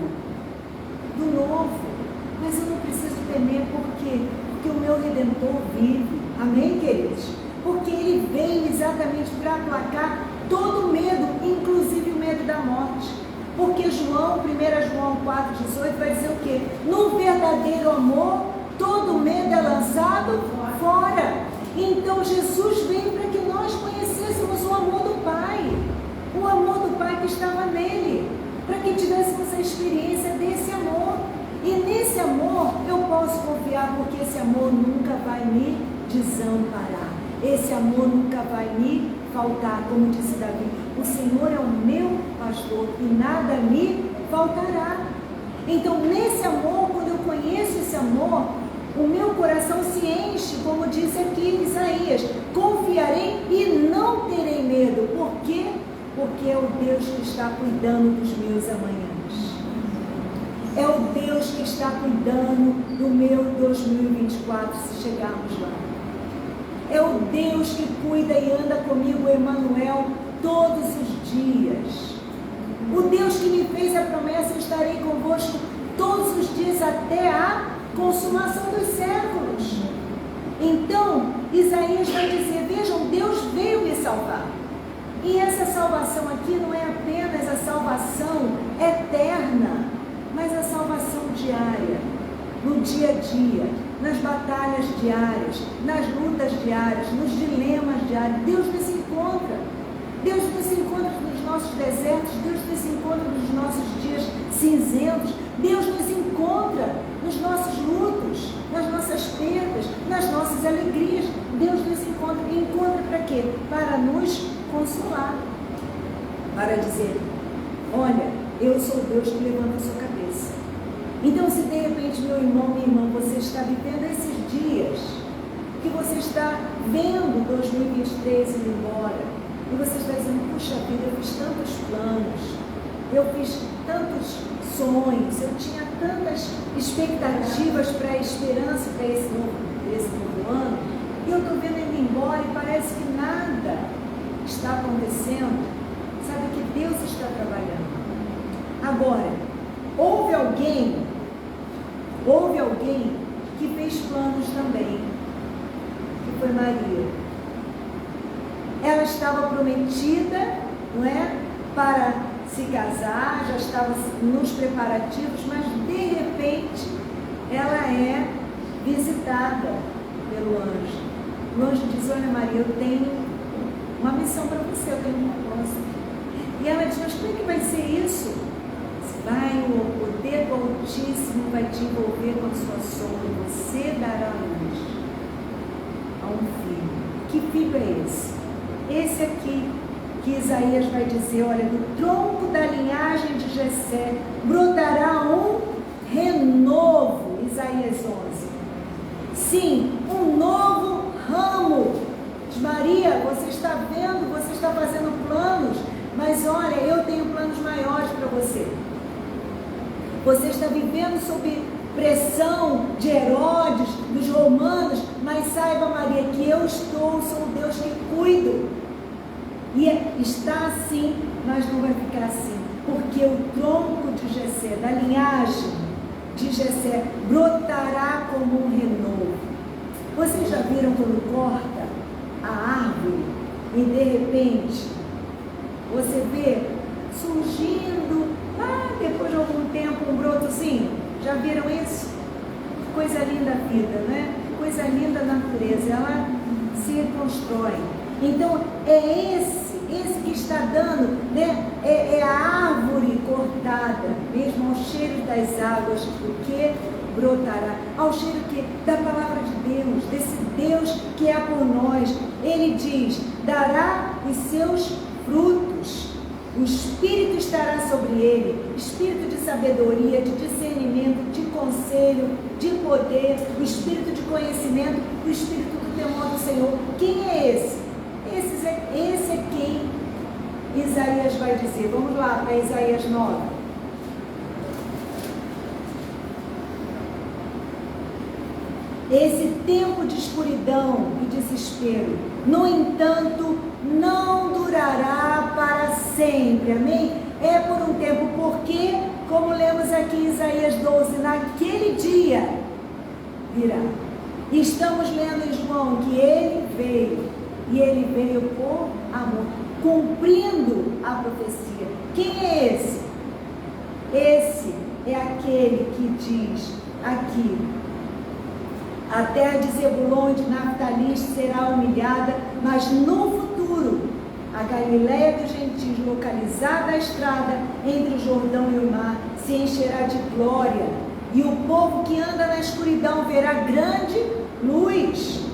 Mas eu não preciso temer, por quê? Porque o meu Redentor vive, amém, queridos? Porque Ele veio exatamente para aplacar todo medo, inclusive o medo da morte. Porque 1 João 4,18 vai dizer o quê? No verdadeiro amor, todo medo é lançado fora. Então Jesus veio para que nós conhecêssemos o amor do Pai. O amor do Pai que estava nele. Para que tivéssemos a experiência desse amor. E nesse amor eu posso confiar, porque esse amor nunca vai me desamparar. Esse amor nunca vai me faltar, como disse Davi. O Senhor é o meu pastor e nada me faltará. Então, nesse amor, quando eu conheço esse amor, o meu coração se enche, como diz aqui em Isaías. Confiarei e não terei medo. Por quê? porque é o Deus que está cuidando dos meus amanhãs. É o Deus que está cuidando do meu 2024, se chegarmos lá. É o Deus que cuida e anda comigo, Emmanuel, todos os dias. O Deus que me fez a promessa: eu estarei convosco todos os dias até a consumação dos séculos. Então, Isaías vai dizer: vejam, Deus veio me salvar. E essa salvação aqui não é apenas a salvação eterna, mas a salvação diária, no dia a dia, nas batalhas diárias, nas lutas diárias, nos dilemas diários. Deus nos encontra. Deus nos encontra nos nossos desertos, Deus nos encontra nos nossos dias cinzentos, Deus nos encontra nos nossos lutos, nas nossas perdas, nas nossas alegrias. Deus nos encontra. E encontra para quê? Para nos consolar, para dizer: olha, eu sou Deus que levanta a sua cabeça. Então, se de repente, meu irmão, minha irmã, você está vivendo esses dias, que você está vendo 2023 indo embora, e você está dizendo: puxa vida, eu fiz tantos planos, eu fiz tantos sonhos, eu tinha tantas expectativas para a esperança, para esse novo ano, e eu estou vendo ele embora e parece que nada está acontecendo. Sabe que Deus está trabalhando. Agora, houve alguém que fez planos também, que foi Maria. Ela estava prometida, não é, para se casar, já estava nos preparativos, mas de repente ela é visitada pelo anjo. O anjo diz: olha, Maria, eu tenho uma missão para você, eu tenho uma proposta. E ela diz: mas como é que vai ser isso? O poder do Altíssimo vai te envolver com a sua sombra, e você dará à luz a um filho. Que filho é esse? Esse aqui que Isaías vai dizer: olha, do tronco da linhagem de Jessé brotará um renovo. Isaías 11. Sim, um novo ramo. Maria, você está vendo, você está fazendo planos, mas olha, eu tenho planos maiores para você. Você está vivendo sob pressão de Herodes, dos romanos, mas saiba, Maria, que eu sou o Deus que cuido. E está assim, mas não vai ficar assim, porque o tronco de Jessé, da linhagem de Jessé, brotará como um renovo. Vocês já viram quando corta a árvore e de repente você vê surgindo, depois de algum tempo, um brotozinho? Já viram isso? Coisa linda a vida, né? Coisa linda a natureza, ela se reconstrói. Então, é esse que está dando, né? É a árvore cortada, mesmo ao cheiro das águas, o que brotará, ao cheiro da palavra de Deus, desse Deus que é por nós. Ele diz: dará os seus frutos, o Espírito estará sobre ele, espírito de sabedoria, de discernimento, de conselho, de poder, o espírito de conhecimento, o espírito do temor do Senhor. Quem é esse? Esse é quem Isaías vai dizer. Vamos lá para Isaías 9. Esse tempo de escuridão e desespero, no entanto, não durará para sempre. Amém? É por um tempo, porque, como lemos aqui em Isaías 12, naquele dia virá. E estamos lendo em João que ele veio. E ele veio por amor, cumprindo a profecia. Quem é esse? Esse é aquele que diz aqui: a terra de Zebulon e de Naftali será humilhada, mas no futuro a Galileia dos gentios, localizada à estrada entre o Jordão e o mar, se encherá de glória, e o povo que anda na escuridão verá grande luz.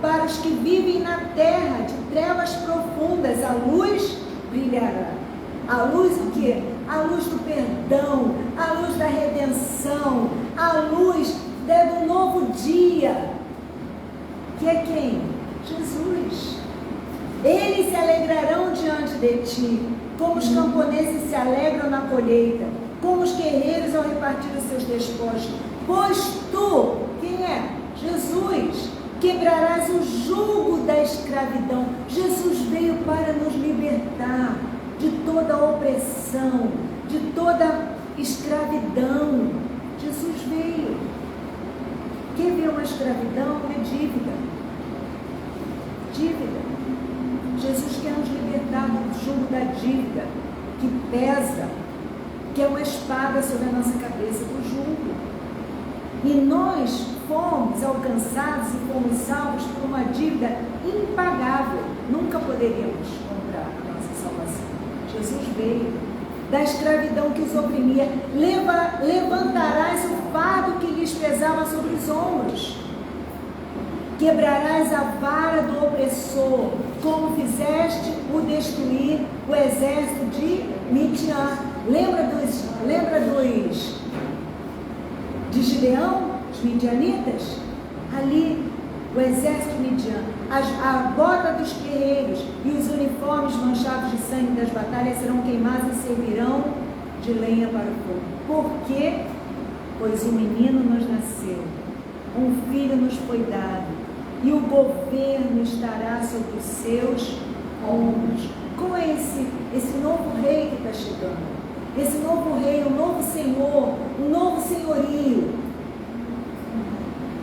Para os que vivem na terra de trevas profundas, a luz brilhará. A luz o quê? A luz do perdão, a luz da redenção, a luz do novo dia. Que é quem? Jesus. Ele eles se alegrarão diante de ti, como os camponeses se alegram na colheita, como os guerreiros ao repartir os seus despojos. Pois tu, quem é? Jesus, quebrarás o jugo da escravidão. Jesus veio para nos libertar de toda opressão, de toda escravidão. Jesus veio. Quer ver uma escravidão? É dívida. Dívida. Jesus quer nos libertar do jugo da dívida, que pesa, que é uma espada sobre a nossa cabeça, do jugo. E nós fomos alcançados e fomos salvos por uma dívida impagável. Nunca poderíamos comprar a nossa salvação. Jesus veio da escravidão que os oprimia. Levantarás o fardo que lhes pesava sobre os ombros. Quebrarás a vara do opressor, como fizeste o destruir o exército de Midian. Lembra de Gideão, os midianitas? Ali, o exército de Midian, a bota dos guerreiros e os uniformes manchados de sangue das batalhas serão queimados e servirão de lenha para o fogo. Por quê? Pois um menino nos nasceu, um filho nos foi dado, e o governo estará sobre os seus ombros. Como é esse novo rei que está chegando? Esse novo rei, um novo senhor, um novo senhorio,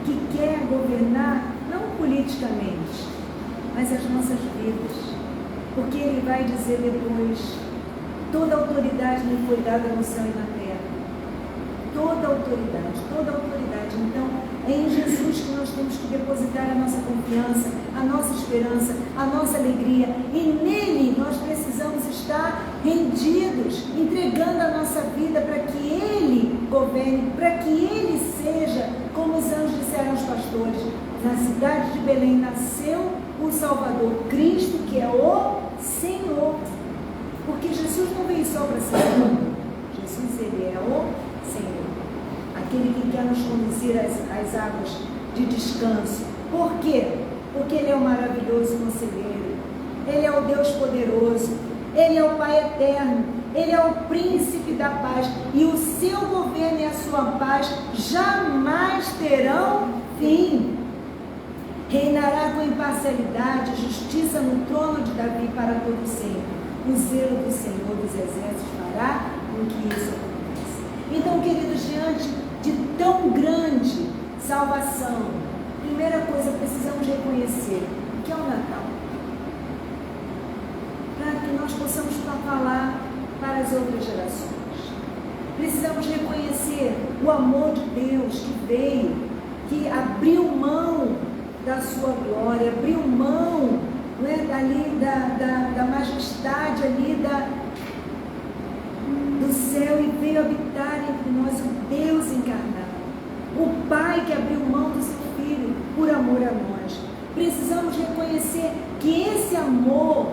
que quer governar, não politicamente, mas as nossas vidas. Porque ele vai dizer depois: toda autoridade me foi dada no céu e na terra. Toda autoridade, toda autoridade. Então, é em Jesus que nós temos que depositar a nossa confiança, a nossa esperança, a nossa alegria. E nele nós precisamos estar rendidos, entregando a nossa vida para que ele governe, para que ele seja, como os anjos disseram aos pastores, na cidade de Belém nasceu o Salvador, Cristo, que é o Senhor. Porque Jesus não veio só para ser Senhor. Jesus, ele é o Senhor. Aquele que quer nos conduzir às águas de descanso. Por quê? Porque ele é o maravilhoso conselheiro. Ele é o Deus poderoso. Ele é o Pai eterno. Ele é o príncipe da paz. E o seu governo e a sua paz jamais terão fim. Reinará com imparcialidade e justiça no trono de Davi para todo sempre. O zelo do Senhor dos Exércitos fará com que isso aconteça. Então, queridos, diante de tão grande salvação, primeira coisa, precisamos reconhecer que é o Natal, para que nós possamos falar para as outras gerações. Precisamos reconhecer o amor de Deus que veio, que abriu mão da sua glória, abriu mão, não é, ali da majestade ali do céu e veio habitar entre nós, o Deus encarnado, o Pai que abriu mão do seu Filho por amor a nós. Precisamos reconhecer que esse amor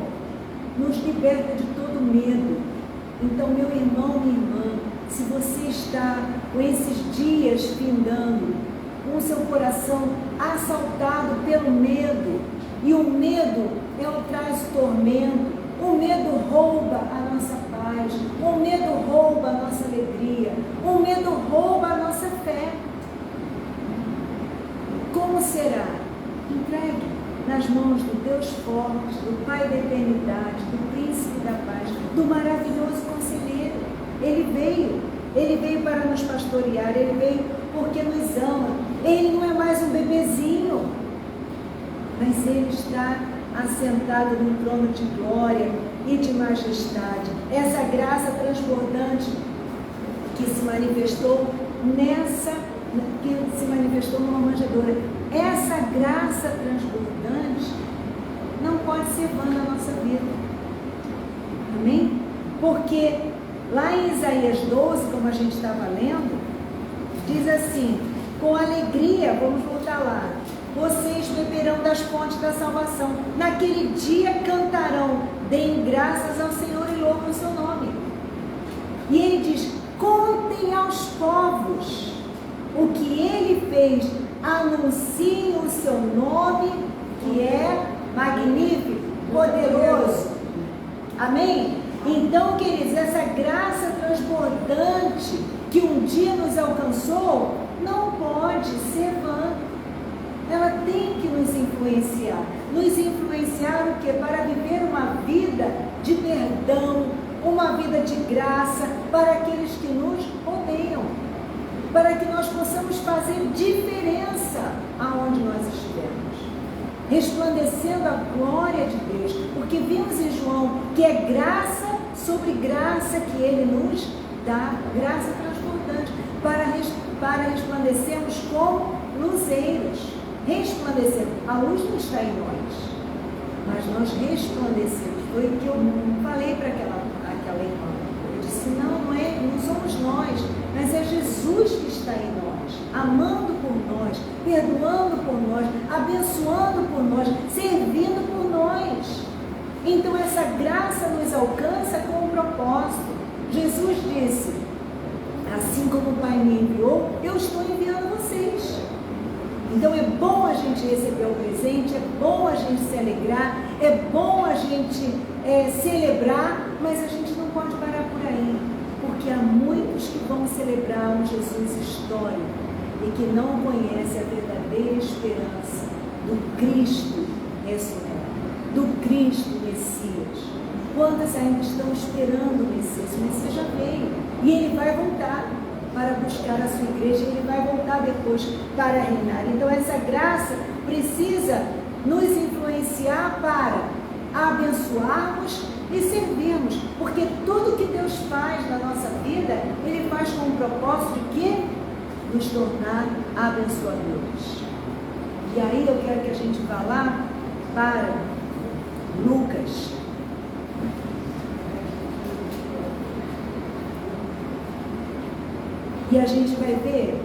nos liberta de todo medo. Então, meu irmão, minha irmã, se você está com esses dias findando, com o seu coração assaltado pelo medo, e o medo traz tormento, o medo rouba a nossa paz, o medo rouba a nossa alegria, o medo rouba a nossa fé. Como será? Entregue nas mãos do Deus forte, do Pai da eternidade, do Príncipe da paz, do maravilhoso conselheiro. Ele veio para nos pastorear, ele veio porque nos ama. Ele não é mais um bebezinho, mas ele está assentado no trono de glória e de majestade. Essa graça transbordante que se manifestou numa manjedoura. Essa graça transbordante não pode ser vã na nossa vida. Amém? Porque lá em Isaías 12, como a gente estava lendo, diz assim: com alegria, vamos voltar lá, vocês beberão das fontes da salvação. Naquele dia cantarão, deem graças ao Senhor e louvem o seu nome. E ele diz: contem aos povos o que ele fez, anunciem o seu nome, que é magnífico. poderoso. Amém? Então, queridos, essa graça transbordante que um dia nos alcançou, não pode ser vã. Ela tem que nos influenciar. Nos influenciar o quê? Para viver uma vida de perdão, uma vida de graça para aqueles que nos rodeiam. Para que nós possamos fazer diferença aonde nós estivermos. Resplandecendo a glória de Deus. Porque vimos em João que é graça sobre graça que Ele nos dá. Graça transbordante. Para resplandecermos como luzeiros. Resplandecer. A luz não está em nós, mas nós resplandecemos. Foi o que eu falei para aquela irmã. Eu disse, não somos nós, mas é Jesus que está em nós, amando por nós, perdoando por nós, abençoando por nós, servindo por nós. Então essa graça nos alcança com um propósito. Jesus disse, assim como o Pai me enviou, eu estou enviando vocês. Então é bom a gente receber o presente, é bom a gente se alegrar, é bom a gente celebrar, mas a gente não pode parar por aí, porque há muitos que vão celebrar um Jesus histórico e que não conhecem a verdadeira esperança do Cristo ressurreto, do Cristo Messias. Quantas ainda estão esperando o Messias? O Messias já veio e ele vai voltar para buscar a sua igreja, ele vai voltar depois para reinar. Então essa graça precisa nos influenciar para abençoarmos e servirmos, porque tudo que Deus faz na nossa vida, Ele faz com o propósito de quê? Nos tornar abençoadores. E aí eu quero que a gente vá lá para Lucas. E a gente vai ver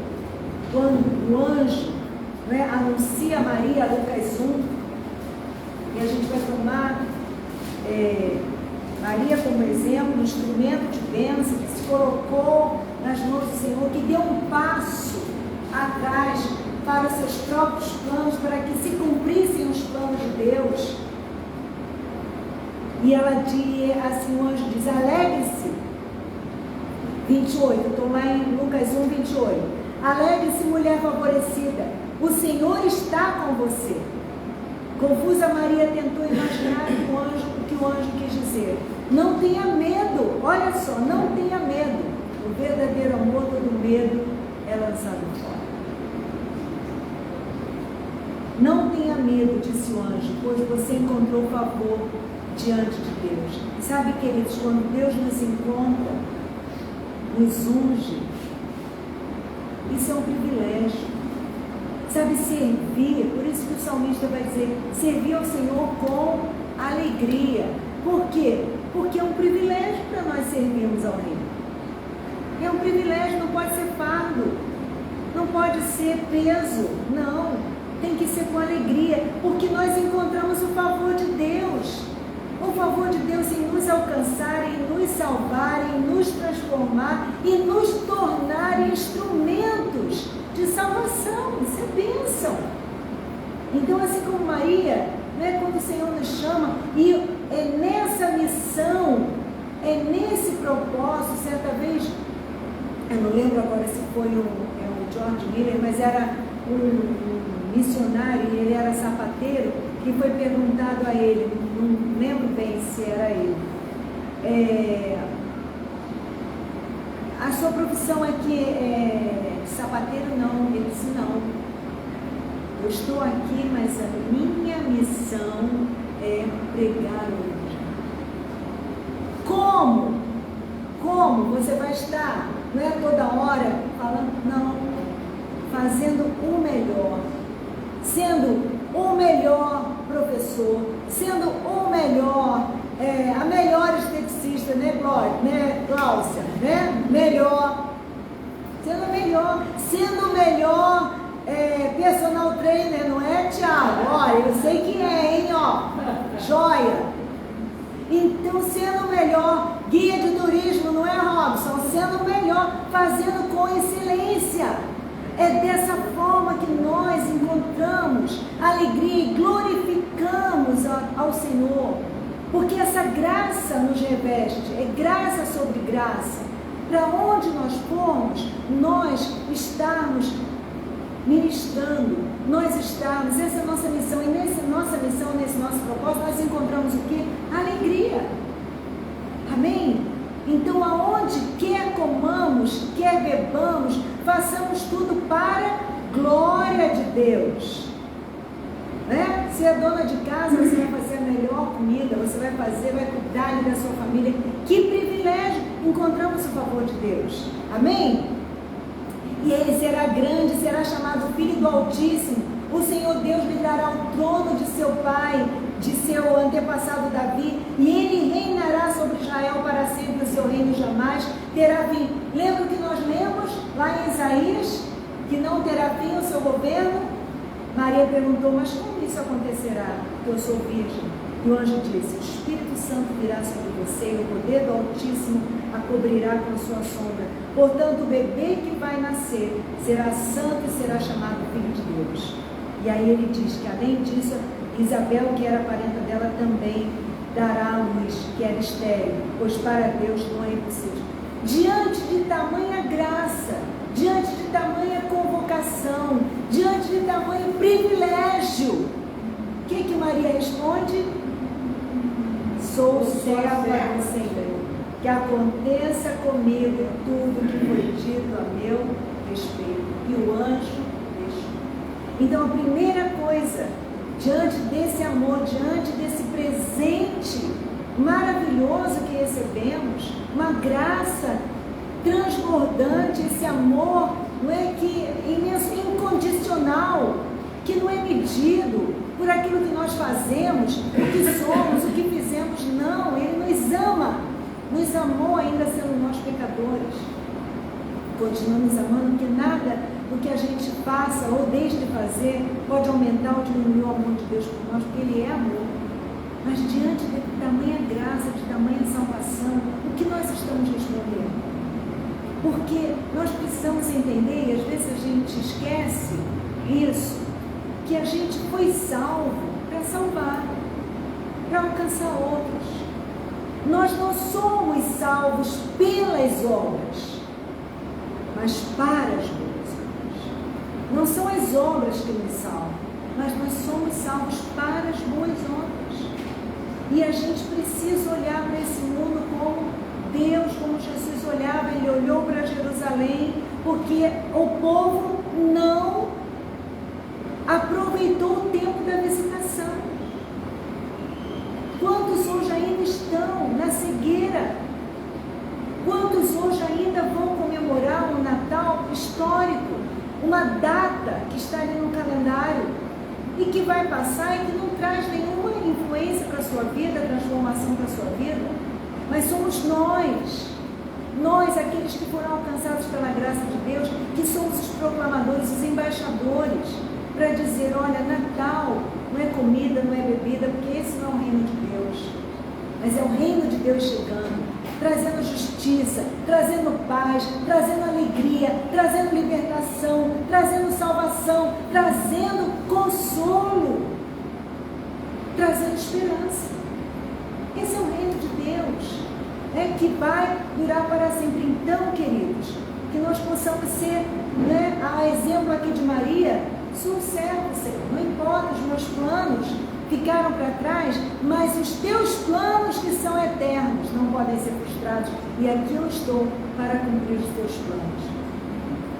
quando o anjo anuncia a Maria, Lucas 1, e a gente vai tomar Maria como exemplo, um instrumento de bênção que se colocou nas mãos do Senhor, que deu um passo atrás para os seus próprios planos, para que se cumprissem os planos de Deus. E ela diz assim, o anjo diz, alegre-se. 28, estou lá em Lucas 1, 28. Alegre-se, mulher favorecida, o Senhor está com você. Confusa Maria tentou imaginar o que o anjo quis dizer. Não tenha medo, olha só, não tenha medo. O verdadeiro amor, todo medo é lançado fora. Não tenha medo, disse o anjo, pois você encontrou favor diante de Deus. Sabe, queridos, quando Deus nos encontra, nos unge, isso é um privilégio. Sabe, servir, por isso que o salmista vai dizer, servir ao Senhor com alegria. Por quê? Porque é um privilégio para nós servirmos ao Reino. É um privilégio, não pode ser fardo, não pode ser peso, não. Tem que ser com alegria, porque nós encontramos o favor de Deus. O favor de Deus em nos alcançar, em nos salvar, em nos transformar e nos tornar instrumentos de salvação. Isso é bênção. Então, assim como Maria, quando o Senhor nos chama, e é nessa missão, é nesse propósito. Certa vez, eu não lembro agora se foi o George Miller, mas era um missionário, e ele era sapateiro, e foi perguntado a ele, não lembro bem se era ele, a sua profissão aqui é sapateiro? Não. Ele disse, não, eu estou aqui, mas a minha missão é pregar o Evangelho. Como você vai estar, não é toda hora falando, não, fazendo o melhor, sendo o melhor professor, sendo o melhor, a melhor esteticista, Cláudia, melhor, sendo o melhor personal trainer, não é, Thiago? Olha, eu sei que é, hein, ó, joia. Então, sendo o melhor guia de turismo, não é, Robson? Sendo o melhor, fazendo com excelência. É dessa forma que nós encontramos alegria e glorificamos ao Senhor, porque essa graça nos reveste, é graça sobre graça. Para onde nós formos, nós estarmos ministrando, nós estarmos, essa é a nossa missão, e nessa nossa missão, nesse nosso propósito, nós encontramos o quê? Alegria. Amém? Então, aonde quer comamos, quer bebamos, façamos tudo para a glória de Deus. Né? Se é dona de casa, você vai fazer a melhor comida, você vai cuidar da sua família. Que privilégio! Encontramos o favor de Deus. Amém? E ele será grande, será chamado Filho do Altíssimo. O Senhor Deus lhe dará o trono de seu pai, de seu antepassado Davi, e ele reinará sobre Israel para sempre, o seu reino jamais terá fim. Lembra que nós lemos lá em Isaías, que não terá fim o seu governo? Maria perguntou, mas como isso acontecerá? Que eu sou virgem. E o anjo disse, o Espírito Santo virá sobre você, e o poder do Altíssimo a cobrirá com a sua sombra. Portanto, o bebê que vai nascer será santo e será chamado Filho de Deus. E aí ele diz que, além disso, Isabel, que era parenta dela, também dará a luz, que era estéril, pois para Deus não é impossível. Diante de tamanha graça, diante de tamanha convocação, diante de tamanho privilégio, o que Maria responde? Sou serva do Senhor, que aconteça comigo tudo que foi dito a meu respeito. E o anjo deixou. Então, a primeira coisa, diante desse amor, diante desse presente maravilhoso que recebemos, uma graça transbordante, esse amor, não é que imenso, incondicional, que não é medido por aquilo que nós fazemos, o que somos, o que fizemos, não, ele nos ama, nos amou ainda sendo nós pecadores, continuamos amando, porque nada do que a gente faça ou deixe de fazer pode aumentar ou diminuir o amor de Deus por nós, porque ele é amor. Mas diante de tamanha graça, de tamanha salvação, o que nós estamos respondendo? Porque nós precisamos entender, e às vezes a gente esquece isso, que a gente foi salvo para salvar, para alcançar outros. Nós não somos salvos pelas obras, mas para as boas obras. Não são as obras que nos salvam, mas nós somos salvos para as boas obras. E a gente precisa olhar para esse mundo como Deus, como Jesus olhava. Ele olhou para Jerusalém, porque o povo não aproveitou o tempo da visitação. Quantos hoje ainda estão na cegueira? Quantos hoje ainda vão comemorar um Natal histórico, uma data que está ali no calendário e que vai passar e que não traz nenhuma influência para a sua vida, transformação para a sua vida? Mas somos nós, aqueles que foram alcançados pela graça de Deus, que somos os proclamadores, os embaixadores, para dizer, olha, Natal não é comida, não é bebida, porque esse não é o reino de Deus, mas é o reino de Deus chegando, trazendo justiça, trazendo paz, trazendo alegria, trazendo libertação, trazendo salvação, trazendo consolo, trazendo esperança. Esse é o reino de Deus, que vai durar para sempre. Então, queridos, que nós possamos ser, a exemplo aqui de Maria, sou servo, Senhor, não importa, os meus planos ficaram para trás, mas os teus planos que são eternos não podem ser frustrados, e aqui eu estou para cumprir os teus planos.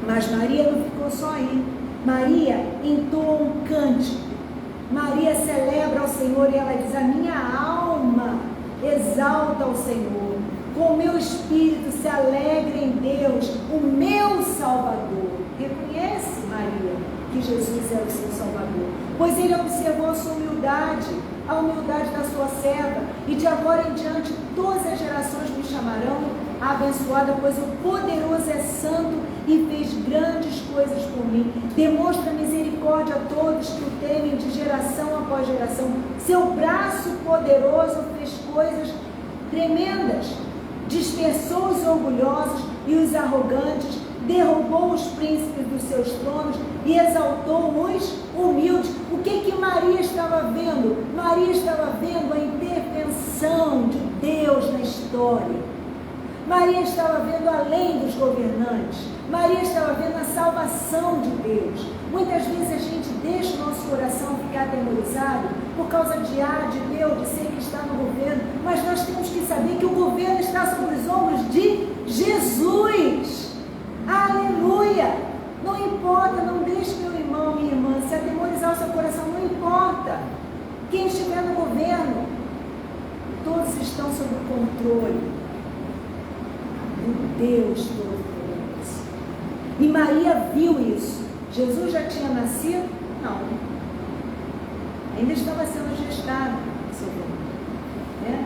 Mas Maria não ficou só aí. Maria entoa um cântico, Maria celebra ao Senhor e ela diz, a minha alma exalta ao Senhor, com o meu espírito se alegra em Deus, o meu Salvador. Reconhece, Maria, que Jesus é o seu Salvador, pois ele observou a sua humildade, a humildade da sua serva, e de agora em diante todas as gerações me chamarão abençoada, pois o poderoso é santo e fez grandes coisas por mim. Demonstra misericórdia a todos que o temem de geração após geração. Seu braço poderoso fez coisas tremendas, dispersou os orgulhosos e os arrogantes, derrubou os príncipes dos seus tronos, e exaltou os humildes. O que Maria estava vendo? Maria estava vendo a intervenção de Deus na história. Maria estava vendo além dos governantes. Maria estava vendo a salvação de Deus. Muitas vezes a gente deixa o nosso coração ficar atemorizado por causa de Deus, de ser que está no governo, mas nós temos que saber que o governo está sobre os ombros de Jesus. Aleluia! Não importa, não deixe, meu irmão, minha irmã, se atemorizar o seu coração, não importa quem estiver no governo, todos estão sob o controle do Deus Todo-Poderoso. E Maria viu isso. Jesus já tinha nascido? Não. Ainda estava sendo gestado, né?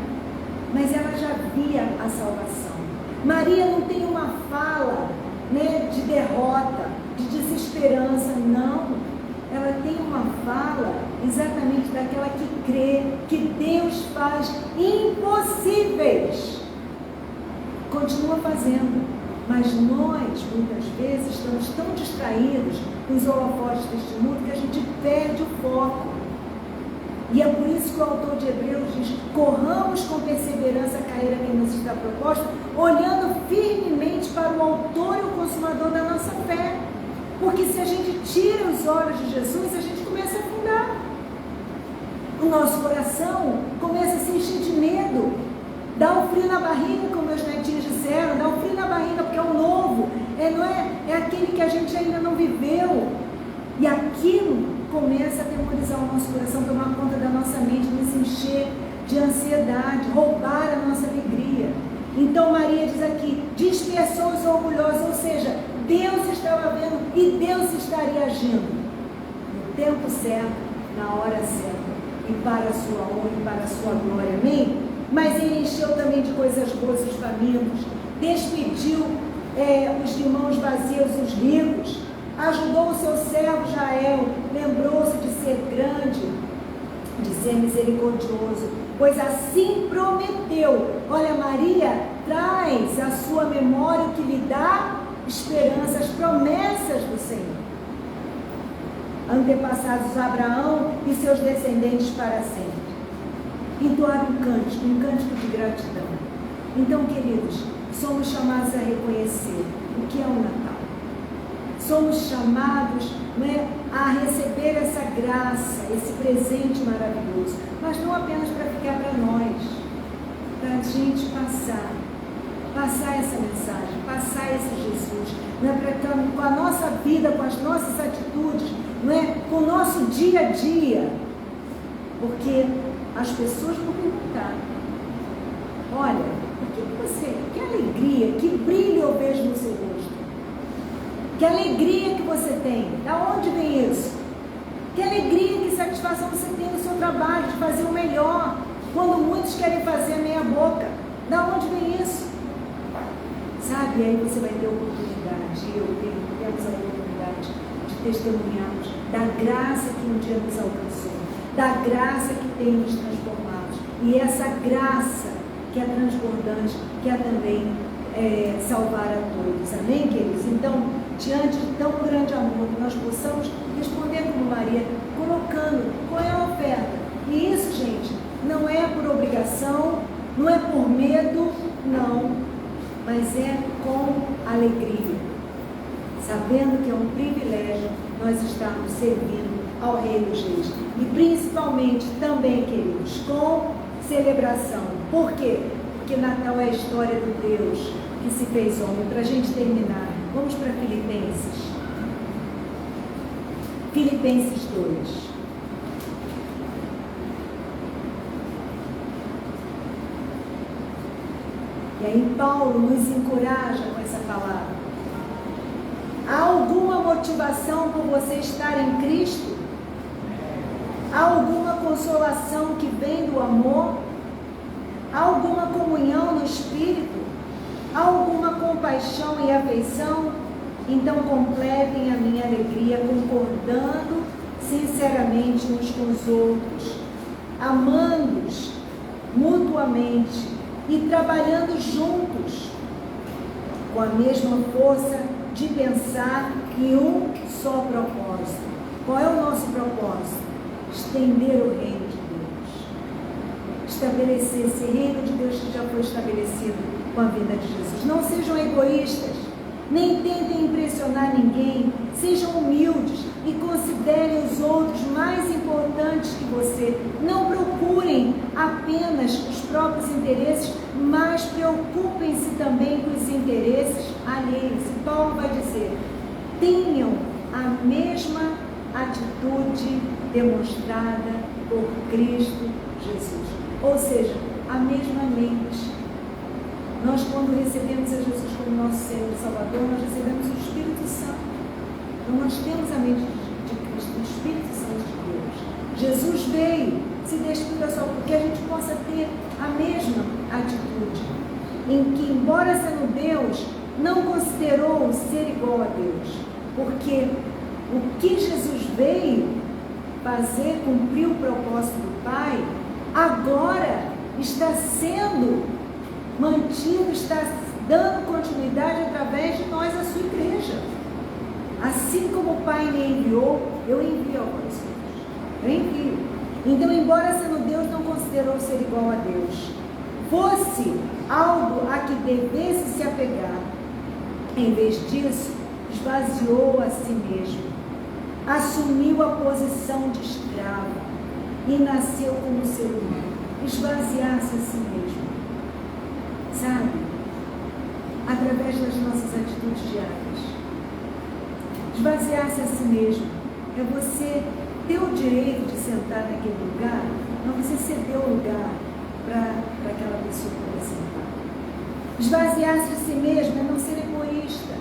Mas ela já via a salvação. Maria não tem uma fala, né, de derrota, de desesperança, não. Ela tem uma fala exatamente daquela que crê que Deus faz impossíveis. Continua fazendo, mas nós muitas vezes estamos tão distraídos com os holofotes deste mundo que a gente perde o foco. E é por isso que o autor de Hebreus diz: corramos com perseverança a carreira que nos está proposta, olhando firmemente para o autor e o consumador da nossa fé. Porque se a gente tira os olhos de Jesus, a gente começa a afundar. O nosso coração começa a se encher de medo. Dá um frio na barriga, como meus netinhos disseram, dá um frio na barriga porque é o novo, é aquele que a gente ainda não viveu. E aquilo começa a atemorizar o nosso coração, tomar conta da nossa mente, nos encher de ansiedade, roubar a nossa alegria. Então Maria diz aqui, dispersou os orgulhosos, ou seja, Deus estava vendo e Deus estaria agindo no tempo certo, na hora certa, e para a sua honra e para a sua glória, amém? Mas ele encheu também de coisas boas os famintos, despediu os de mãos vazias, os ricos, ajudou o seu servo Jael, lembrou-se de ser grande, de ser misericordioso, pois assim prometeu. Olha, Maria traz à sua memória o que lhe dá esperança, as promessas do Senhor. Antepassados Abraão e seus descendentes para sempre. Entoar um cântico de gratidão. Então, queridos, somos chamados a reconhecer o que é o Natal. Somos chamados, né, a receber essa graça, esse presente maravilhoso, mas não apenas para ficar para nós, para a gente passar essa mensagem, passar esse Jesus, né, para com a nossa vida, com as nossas atitudes, né, com o nosso dia a dia, porque as pessoas vão perguntar: olha, que alegria, que brilho eu vejo no seu rosto, que alegria que você tem, da onde vem isso? Que alegria, que satisfação você tem no seu trabalho, de fazer o melhor, quando muitos querem fazer a meia boca, da onde vem isso? Sabe, aí você vai ter a oportunidade, temos a oportunidade de testemunharmos da graça que um dia nos alcançou, da graça que tem nos transformado, e essa graça que é transbordante, quer também salvar a todos, amém, queridos? Então, diante de tão grande amor, que nós possamos responder como Maria, colocando qual é a oferta. E isso, gente, não é por obrigação, não é por medo, não, mas é com alegria, sabendo que é um privilégio nós estarmos servindo ao Rei dos Reis. E principalmente também, queridos, com celebração. Por quê? Porque Natal é a história do Deus que se fez homem. Para a gente terminar, vamos para Filipenses. Filipenses 2. E aí Paulo nos encoraja com essa palavra. Há alguma motivação por você estar em Cristo? Há alguma consolação que vem do amor? Há alguma comunhão no Espírito? Há alguma compaixão e afeição? Então completem a minha alegria concordando sinceramente uns com os outros, amando-os mutuamente e trabalhando juntos com a mesma força de pensar e um só propósito. Qual é o nosso propósito? Estender o reino de Deus. Estabelecer esse reino de Deus que já foi estabelecido com a vinda de Jesus. Não sejam egoístas, nem tentem impressionar ninguém. Sejam humildes e considerem os outros mais importantes que você. Não procurem apenas os próprios interesses, mas preocupem-se também com os interesses alheios. E Paulo vai dizer: tenham a mesma atitude demonstrada por Cristo Jesus. Ou seja, a mesma mente. Nós, quando recebemos a Jesus como nosso Senhor e Salvador, nós recebemos o Espírito Santo. Então, nós temos a mente de Cristo, o Espírito Santo de Deus. Jesus veio, se despiu da sua, porque a gente possa ter a mesma atitude, em que, embora sendo Deus, não considerou ser igual a Deus, porque o que Jesus veio fazer, cumprir o propósito do Pai, agora está sendo mantido, está dando continuidade através de nós, a sua igreja. Assim como o Pai me enviou, eu envio a vocês. Eu envio. Então, embora sendo Deus, não considerou ser igual a Deus. Fosse algo a que devesse se apegar. Em vez disso, esvaziou a si mesmo. Assumiu a posição de escravo e nasceu como ser humano. Esvaziar-se a si mesmo. Sabe? Através das nossas atitudes diárias. Esvaziar-se a si mesmo é você ter o direito de sentar naquele lugar, mas você ceder o lugar para aquela pessoa poder sentar. Esvaziar-se de si mesmo é não ser egoísta,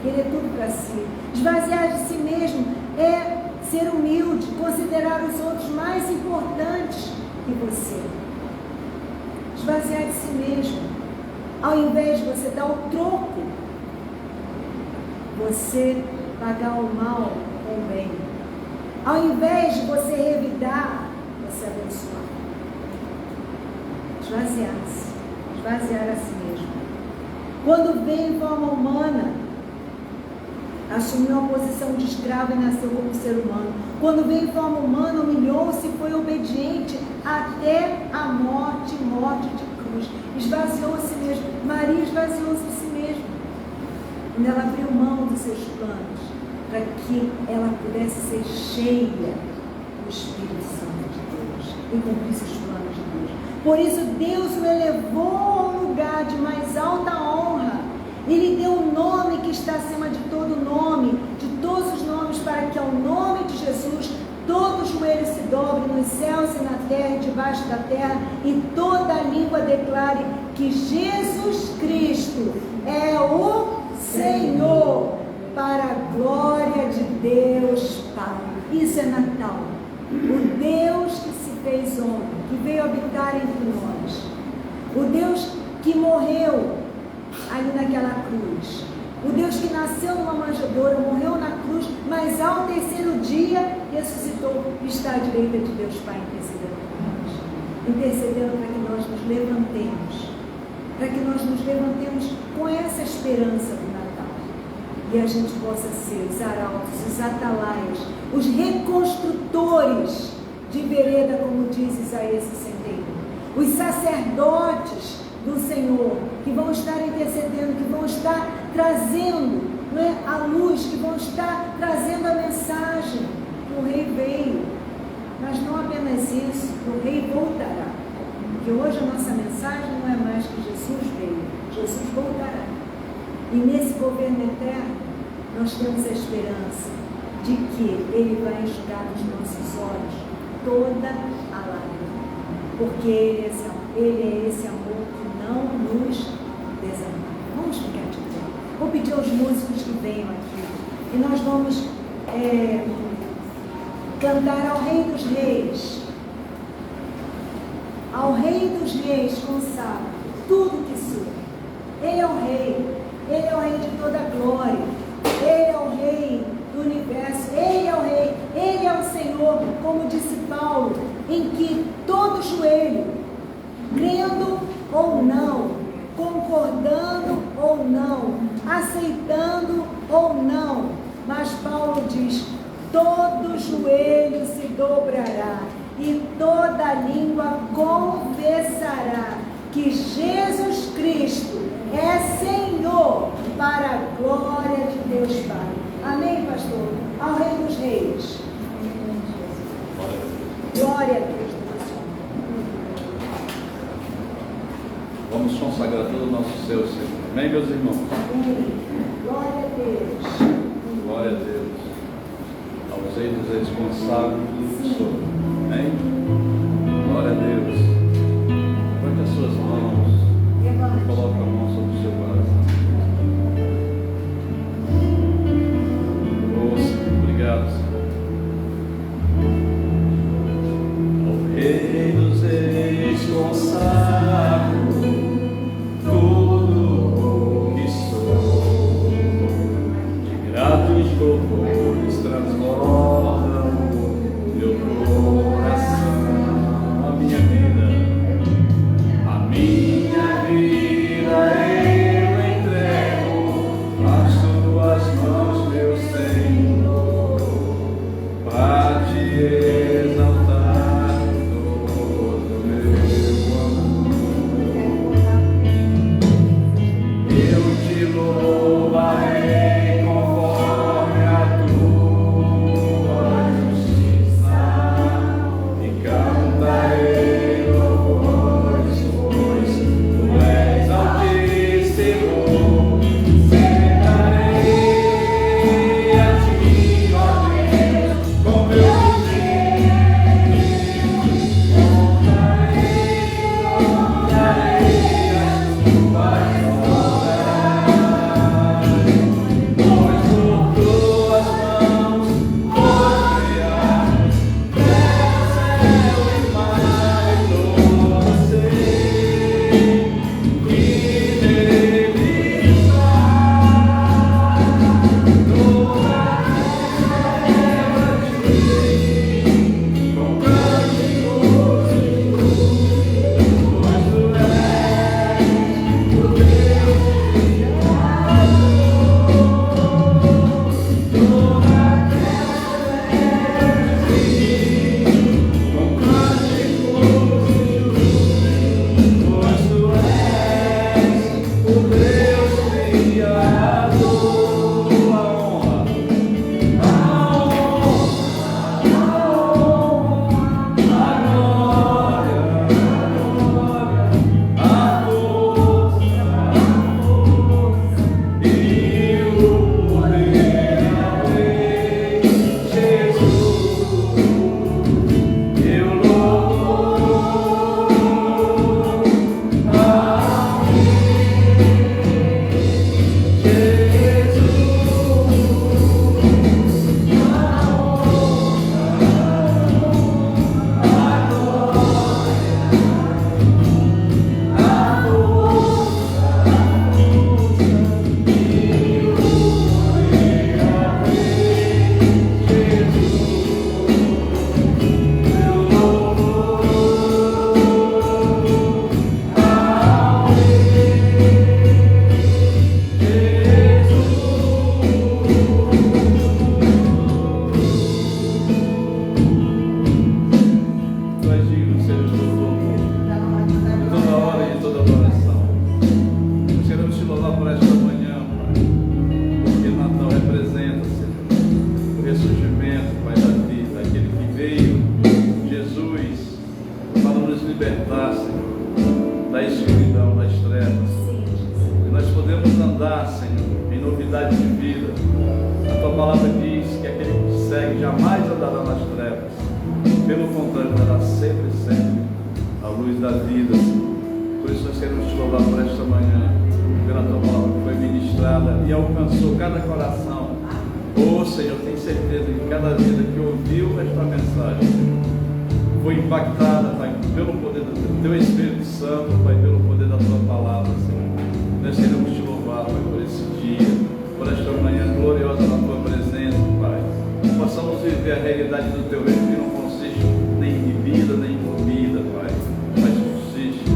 querer tudo para si. Esvaziar de si mesmo é ser humilde, considerar os outros mais importantes que você. Esvaziar de si mesmo, ao invés de você dar o troco, você pagar o mal com o bem. Ao invés de você revidar, você abençoar. Esvaziar-se. Esvaziar a si mesmo. Quando veio em forma humana, assumiu a posição de escravo e nasceu como ser humano. Quando veio em forma humana, humilhou-se e foi obediente até a morte de cruz. Esvaziou a si mesmo. Maria esvaziou-se de si mesma. Quando ela abriu mão dos seus planos, para que ela pudesse ser cheia do Espírito Santo de Deus e cumprisse os planos de Deus. Por isso Deus o elevou ao lugar de mais alta honra e lhe deu um nome que está acima de todo nome, de todos os nomes, para que ao nome de Jesus todo joelho se dobre nos céus e na terra e debaixo da terra, e toda língua declare que Jesus Cristo é o Senhor, para a glória de Deus Pai. Isso é Natal. O Deus que se fez homem, que veio habitar entre nós. O Deus que morreu ali naquela cruz. O Deus que nasceu numa manjedoura, morreu na cruz, mas ao terceiro dia ressuscitou e está à direita de Deus Pai, intercedendo por nós. Intercedendo para que nós nos levantemos. Para que nós nos levantemos com essa esperança do Natal. E a gente possa ser os arautos, os atalaias, os reconstrutores de vereda, como diz Isaías 61. Os sacerdotes do Senhor, que vão estar intercedendo, que vão estar trazendo, não é, a luz, que vão estar trazendo a mensagem que o Rei veio. Mas não apenas isso, o Rei voltará. Porque hoje a nossa mensagem não é mais que Jesus veio, Jesus voltará. E nesse governo eterno, nós temos a esperança de que Ele vai enxugar dos nossos olhos toda a lágrima. Porque Ele é esse amor que não nos desampara. Vamos ficar de pé. Vou pedir aos músicos que venham aqui. E nós vamos cantar ao Rei dos Reis. Ao Rei dos Reis consagro tudo que sou. Ele é o Rei. Ele é o Rei de toda a glória. Ele é o Rei do universo. Ele é o Rei. Ele é o Senhor, como disse Paulo, em que todo joelho, crendo ou não, concordando ou não, aceitando ou não, mas Paulo Salmo diz: todo joelho se dobrará e toda língua confessará que Jesus Cristo é Senhor, para a glória de Deus Pai. Amém, pastor? Ao Rei dos Reis. Glória a Deus. Vamos consagrar todo o nosso ser, Senhor. Amém, meus irmãos? Amém. Glória a Deus. Glória a Deus. Aos eitos responsáveis do Senhor. Amém? Glória a Deus. Levante as suas mãos. Coloque a mão sobre o seu coração. Oh, Senhor, obrigado, Senhor. Ao Rei dos Reis consagro tudo o que sou. De gratos louvores transbordam meu coração. A minha vida eu entrego às tuas mãos, meu Senhor, para te exaltar todo meu amor. Eu te louvarei conforme a tua justiça e cantarei louvores, pois tu és Altíssimo. Sentarei a ti, ó Deus, com meu libertar, Senhor, da escuridão, das trevas. Que nós podemos andar, Senhor, em novidade de vida. A Tua palavra diz que aquele que te segue jamais andará nas trevas. Pelo contrário, andará sempre, sempre à luz da vida, Senhor. Por isso nós queremos te louvar por esta manhã, pela Tua palavra que foi ministrada e alcançou cada coração. Oh, Senhor, tenho certeza que cada vida que ouviu esta mensagem, Senhor, foi impactada, Pai, pelo poder do Teu Espírito Santo, Pai, pelo poder da Tua palavra, Senhor. Nós queremos te louvar, Pai, por esse dia, por esta manhã gloriosa na Tua presença, Pai. Que possamos viver a realidade do Teu reino, que não consiste nem em bebida, nem em comida, Pai, mas consiste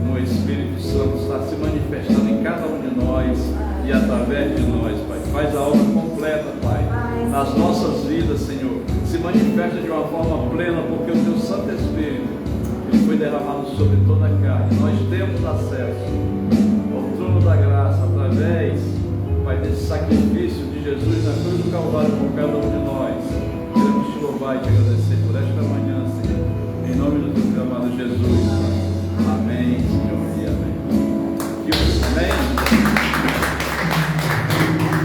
no Espírito Santo estar se manifestando em cada um de nós e através de nós, Pai. Faz a obra completa, Pai, nas nas nossas vidas, Senhor, se manifesta de uma forma plena, porque o Teu Santo Espírito, Ele foi derramado sobre toda a carne. Nós temos acesso ao trono da graça, através, Pai, desse sacrifício de Jesus na cruz do Calvário por cada um de nós. Queremos Te louvar e Te agradecer por esta manhã, Senhor, em nome do Teu Filho amado Jesus. Amém, Senhor, e amém. Amém.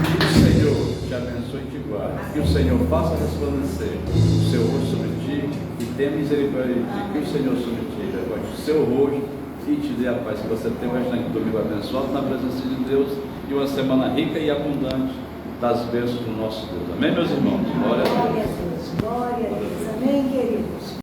Que o Senhor te abençoe e te guarde. Que o Senhor faça resplandecer o seu rosto sobre ti e tenha misericórdia de ti. Que o Senhor sobre ti levante o seu rosto e te dê a paz. Que você tenha um restante domingo abençoado na presença de Deus e uma semana rica e abundante das bênçãos do nosso Deus. Amém, meus irmãos? Glória a Deus. Glória a Deus. Amém, queridos.